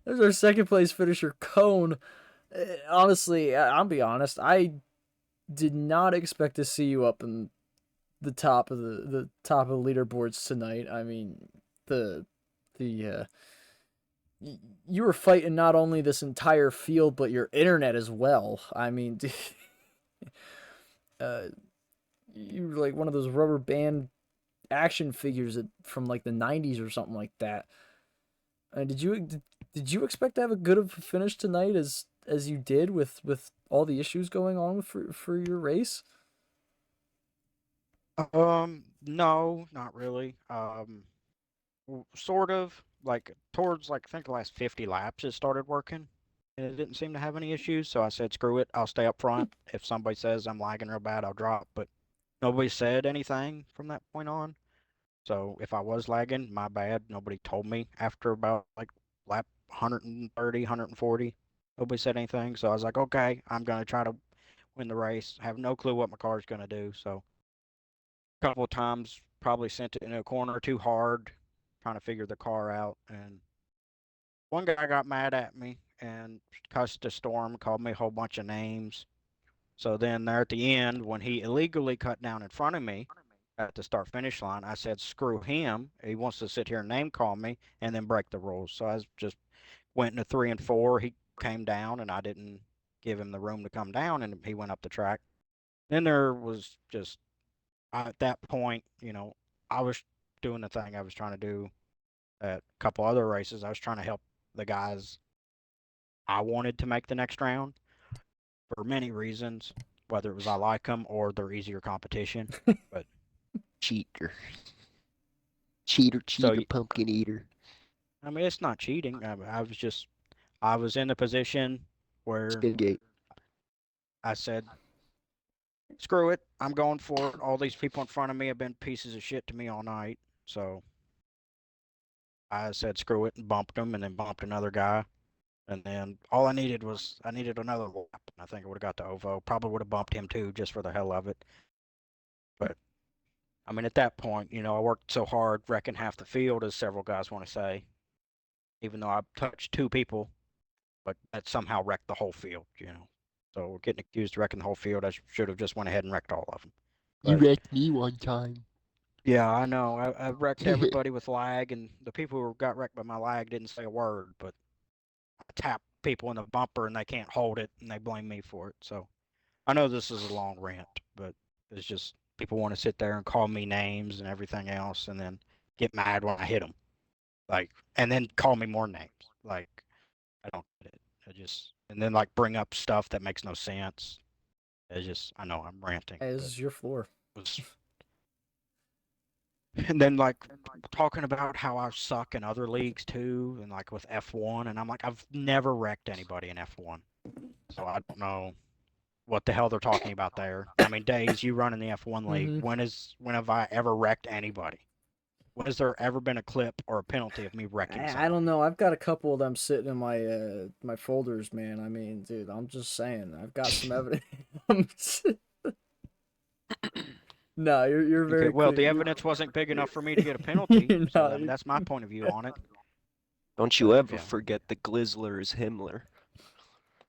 There's our second place finisher, Cone. Honestly, I'll be honest. I did not expect to see you up in the top of the top of the leaderboards tonight. I mean, the the you were fighting not only this entire field but your internet as well. I mean, uh, you were like one of those rubber band action figures from like the '90s or something like that. Did you expect to have a good of a finish tonight as you did with all the issues going on for your race? No, not really. Sort of like towards like I think the last 50 laps it started working, and it didn't seem to have any issues. So I said, screw it, I'll stay up front. If somebody says I'm lagging real bad, I'll drop. But nobody said anything from that point on. So if I was lagging, my bad. Nobody told me after about like lap 130, 140. Nobody said anything. So I was like, okay, I'm gonna try to win the race. I have no clue what my car's gonna do. So couple of times probably sent it in a corner too hard, trying to figure the car out. And one guy got mad at me and cussed a storm, called me a whole bunch of names. So then there at the end, when he illegally cut down in front of me at the start finish line, I said, screw him. He wants to sit here and name call me and then break the rules. So I just went into 3 and 4. He came down and I didn't give him the room to come down and he went up the track. Then there was just at that point, I was doing the thing I was trying to do at a couple other races. I was trying to help the guys I wanted to make the next round for many reasons, whether it was I like them or they're easier competition. But Cheater. Cheater, so, cheater, pumpkin eater. I mean, it's not cheating. I was in the position where Spin gate. I said, screw it. I'm going for it. All these people in front of me have been pieces of shit to me all night. So I said screw it and bumped them and then bumped another guy. And then all I needed another lap. And I think I would have got to Ovo. Probably would have bumped him too just for the hell of it. But I mean, at that point, I worked so hard wrecking half the field, as several guys want to say, even though I touched 2 people, but that somehow wrecked the whole field. So we're getting accused of wrecking the whole field. I should have just went ahead and wrecked all of them. You But wrecked me one time. yeah, I know. I wrecked everybody with lag, and the people who got wrecked by my lag didn't say a word, but I tapped people in the bumper and they can't hold it, and they blame me for it. So I know this is a long rant, but it's just people want to sit there and call me names and everything else, and then get mad when I hit them, and then call me more names. I don't get it. And then bring up stuff that makes no sense. I know I'm ranting. Hey, this is your floor. And then talking about how I suck in other leagues too, and with F1, and I'm like, I've never wrecked anybody in F1, so I don't know what the hell they're talking about there. I mean, Days, you run in the F1 league. When have I ever wrecked anybody? When has there ever been a clip or a penalty of me wrecking somebody? I don't know. I've got a couple of them sitting in my my folders, man. I mean, dude, I'm just saying. I've got some evidence. No, you're very Okay, well, clear. the evidence wasn't big enough for me to get a penalty. No, So that's my point of view on it. Don't you ever Yeah. forget the Glizzler is Himmler.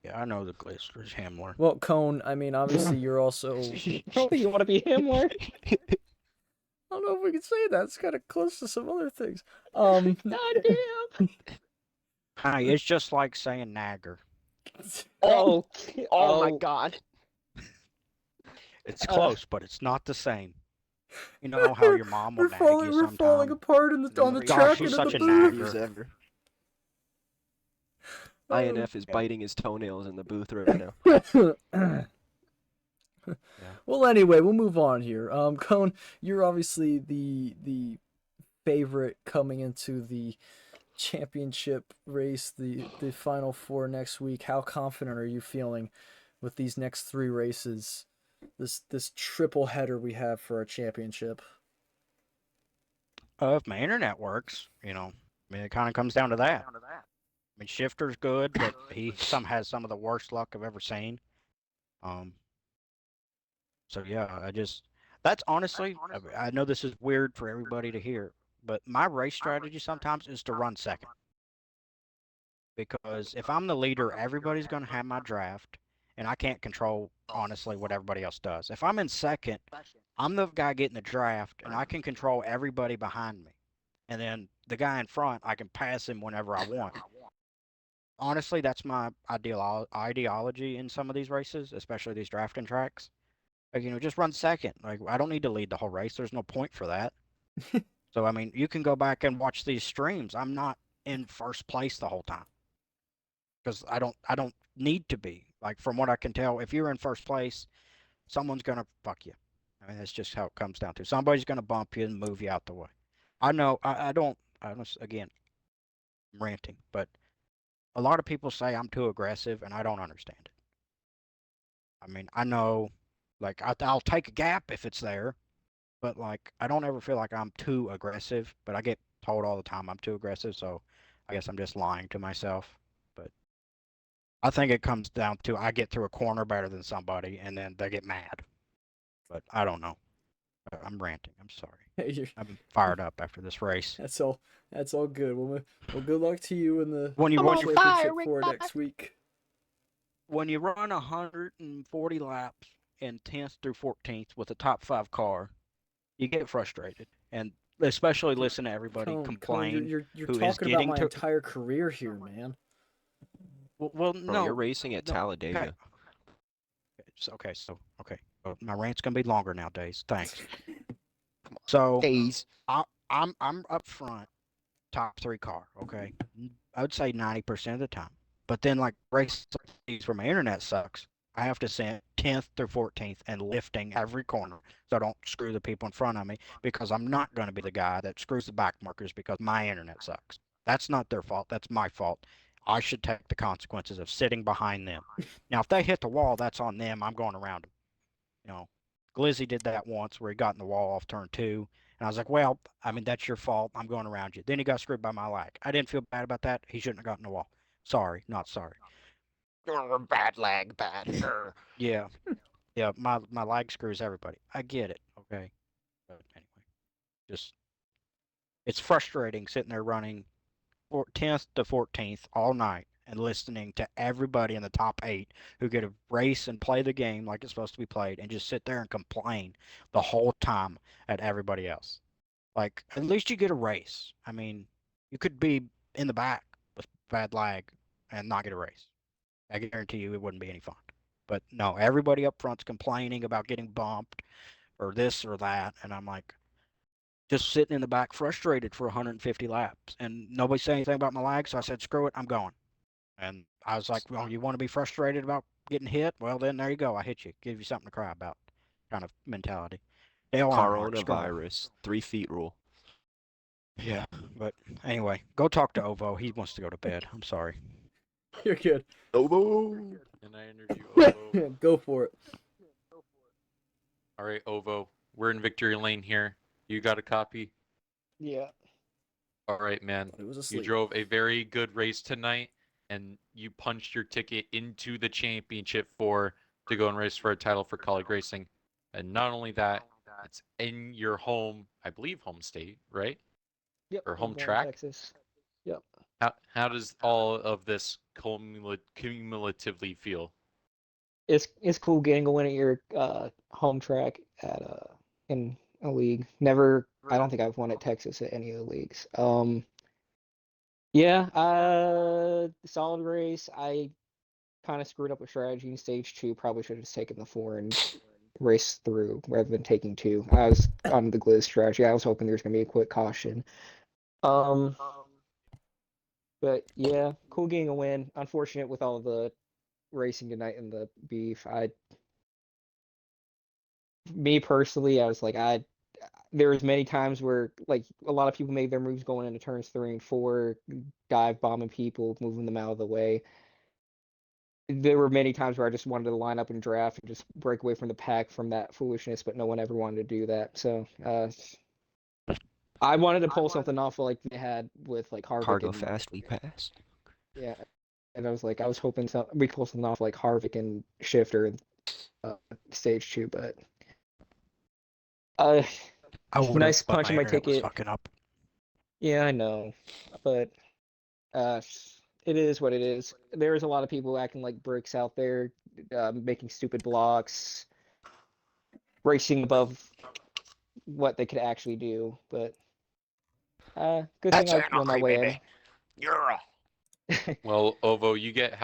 Yeah, I know the Glister's Himmler. Well, Cone, I mean, obviously you're also. I don't think you want to be Himmler. I don't know if we can say that. It's kind of close to some other things. God damn. Hi, it's just like saying Nagger. Oh, Oh my oh. god. It's close, but it's not the same. You know how your mom will we're nag falling, you we're falling sometime? apart on the Gosh, track he's and in such the a booth. nagger. Ever. Oh. INF is biting his toenails in the booth right now. Yeah. Well, anyway, we'll move on here. Cone, you're obviously the favorite coming into the championship race, the final four next week. How confident are you feeling with these next 3 races? This triple header we have for our championship. If my internet works, I mean, it kind of comes down to that. I mean, Shifter's good, but he has some of the worst luck I've ever seen. So yeah, that's honestly, I know this is weird for everybody to hear, but my race strategy sometimes is to run second. Because if I'm the leader, everybody's going to have my draft, and I can't control, honestly, what everybody else does. If I'm in second, I'm the guy getting the draft, and I can control everybody behind me. And then the guy in front, I can pass him whenever I want. Honestly, that's my ideology in some of these races, especially these drafting tracks. Just run second. I don't need to lead the whole race. There's no point for that. So, I mean, you can go back and watch these streams. I'm not in first place the whole time because I don't need to be. From what I can tell, if you're in first place, someone's gonna fuck you. I mean, that's just how it comes down to. Somebody's gonna bump you and move you out the way. I know. Again, I'm ranting, but a lot of people say I'm too aggressive, and I don't understand it. I mean, I know, I'll take a gap if it's there, but I don't ever feel like I'm too aggressive. But I get told all the time I'm too aggressive, so I guess I'm just lying to myself. But I think it comes down to I get through a corner better than somebody, and then they get mad. But I don't know. I'm ranting. I'm sorry. I'm fired up after this race. That's all. That's all good. Well, good luck to you in the When you run championship for next week. When you run 140 laps in 10th through 14th with a top 5 car, you get frustrated, and especially listen to everybody complain. You're who is talking about getting my to. entire career here, man. Well, Bro, no. you're racing at no, Talladega. Okay. Well, my rant's gonna be longer nowadays. Thanks. Come on. So Days. I'm up front, top 3 car. Okay, I would say 90% of the time. But then races where my internet sucks, I have to send 10th through 14th and lifting every corner so I don't screw the people in front of me, because I'm not going to be the guy that screws the back markers because my internet sucks. That's not their fault. That's my fault. I should take the consequences of sitting behind them. Now, if they hit the wall, that's on them. I'm going around them. Glizzy did that once where he got in the wall off turn 2. And I was like, well, I mean, that's your fault. I'm going around you. Then he got screwed by my lag. I didn't feel bad about that. He shouldn't have gotten the wall. Sorry, not sorry. Bad lag, bad. Yeah. Yeah, my lag screws everybody. I get it, okay? But anyway, just it's frustrating sitting there running 10th to 14th all night and listening to everybody in the top 8 who get to race and play the game like it's supposed to be played and just sit there and complain the whole time at everybody else. Like, at least you get a race. I mean, you could be in the back with bad lag and not get a race. I guarantee you it wouldn't be any fun. But no, everybody up front's complaining about getting bumped or this or that, and I'm like, just sitting in the back frustrated for 150 laps. And nobody said anything about my lag, so I said, screw it, I'm going. And I was like, well, you want to be frustrated about getting hit? Well, then there you go. I hit you. Give you something to cry about kind of mentality. Dale Earnhardt, screw him. Coronavirus, 3 feet rule. Yeah, but anyway, go talk to Ovo. He wants to go to bed. I'm sorry. You're good. Ovo! Can I interview Ovo? Go for it. All right, Ovo. We're in victory lane here. You got a copy? Yeah. All right, man. It was You asleep. drove a very good race tonight, and you punched your ticket into the championship to go and race for a title for college racing. And not only that, it's in your home, I believe, home state, right? Yep. Or I'm home born in track? Texas. Yep. How does all of this cumulatively feel? It's cool getting a win at your home track at in a league. Never. I don't think I've won at Texas at any of the leagues. Yeah. Solid race. I kind of screwed up with strategy in stage 2. Probably should have just taken the 4 and raced through rather than taking 2. I was on the Gliz strategy. I was hoping there was gonna be a quick caution. Um, but yeah, cool getting a win. Unfortunate with all the racing tonight and the beef. Me personally, I was like, there was many times where like a lot of people made their moves going into turns 3 and 4, dive bombing people, moving them out of the way. There were many times where I just wanted to line up and draft and just break away from the pack from that foolishness, but no one ever wanted to do that. So I wanted to pull something off like they had with like Harvick Cargo and fast, we pass. yeah, and I was hoping we pull something off like Harvick and Shifter in stage 2, but uh, I would nice have, but punch my in my internet was ticket. fucking up. Yeah, I know, but uh, it is what it is. There's a lot of people acting like bricks out there, making stupid blocks, racing above what they could actually do. But good thing That's I won my Anarchy, way baby. Yeah. in. Well, Ovo, you get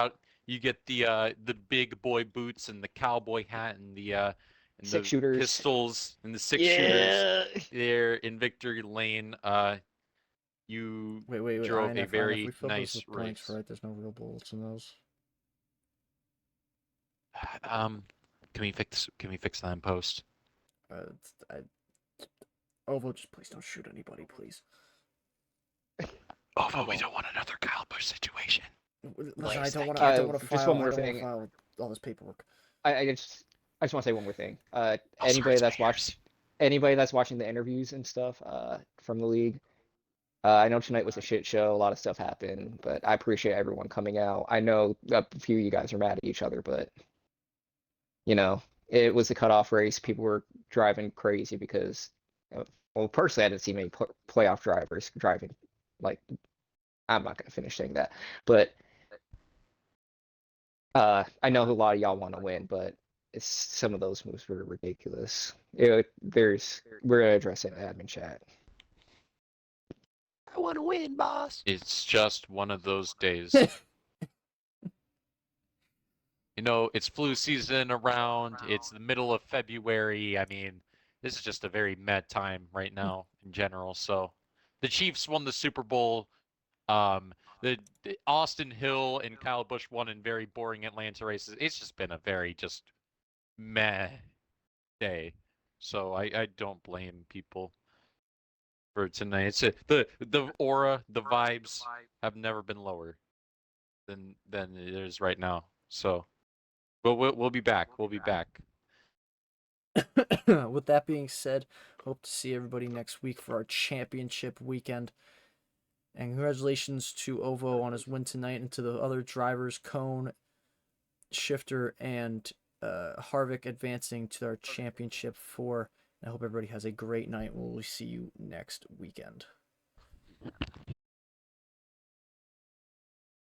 the big boy boots and the cowboy hat and the 6 shooters. pistols and the 6 shooters Yeah. there in victory lane. You Wait. drove a INF, very we filled those nice with blanks, race. right? There's no real bullets in those. Can we fix that in post? Ovo, just please don't shoot anybody, please. Ovo, we don't want another Kyle Busch situation. Listen, I don't want to just file. one more I don't want thing. to file all this paperwork. I just want to say one more thing. sorry, Anybody it's my that's ears. watching the interviews and stuff from the league, I know tonight was a shit show. A lot of stuff happened, but I appreciate everyone coming out. I know a few of you guys are mad at each other, but you know, it was a cutoff race. People were driving crazy because, well, personally, I didn't see many playoff drivers driving. Like, I'm not gonna finish saying that, but I know a lot of y'all want to win, but some of those moves were ridiculous. We're gonna address it in admin chat. I want to win, boss. It's just one of those days. You know, it's flu season around. It's the middle of February. I mean, this is just a very mad time right now in general. So, the Chiefs won the Super Bowl. The Austin Hill and Kyle Busch won in very boring Atlanta races. It's just been a very just meh day. So I don't blame people for tonight. The aura, the vibes have never been lower than it is right now. So, but we'll be back. We'll be back. With that being said, hope to see everybody next week for our championship weekend. And congratulations to Ovo on his win tonight, and to the other drivers, Cone, Shifter, and Harvick, advancing to our championship 4. I hope everybody has a great night. We'll see you next weekend.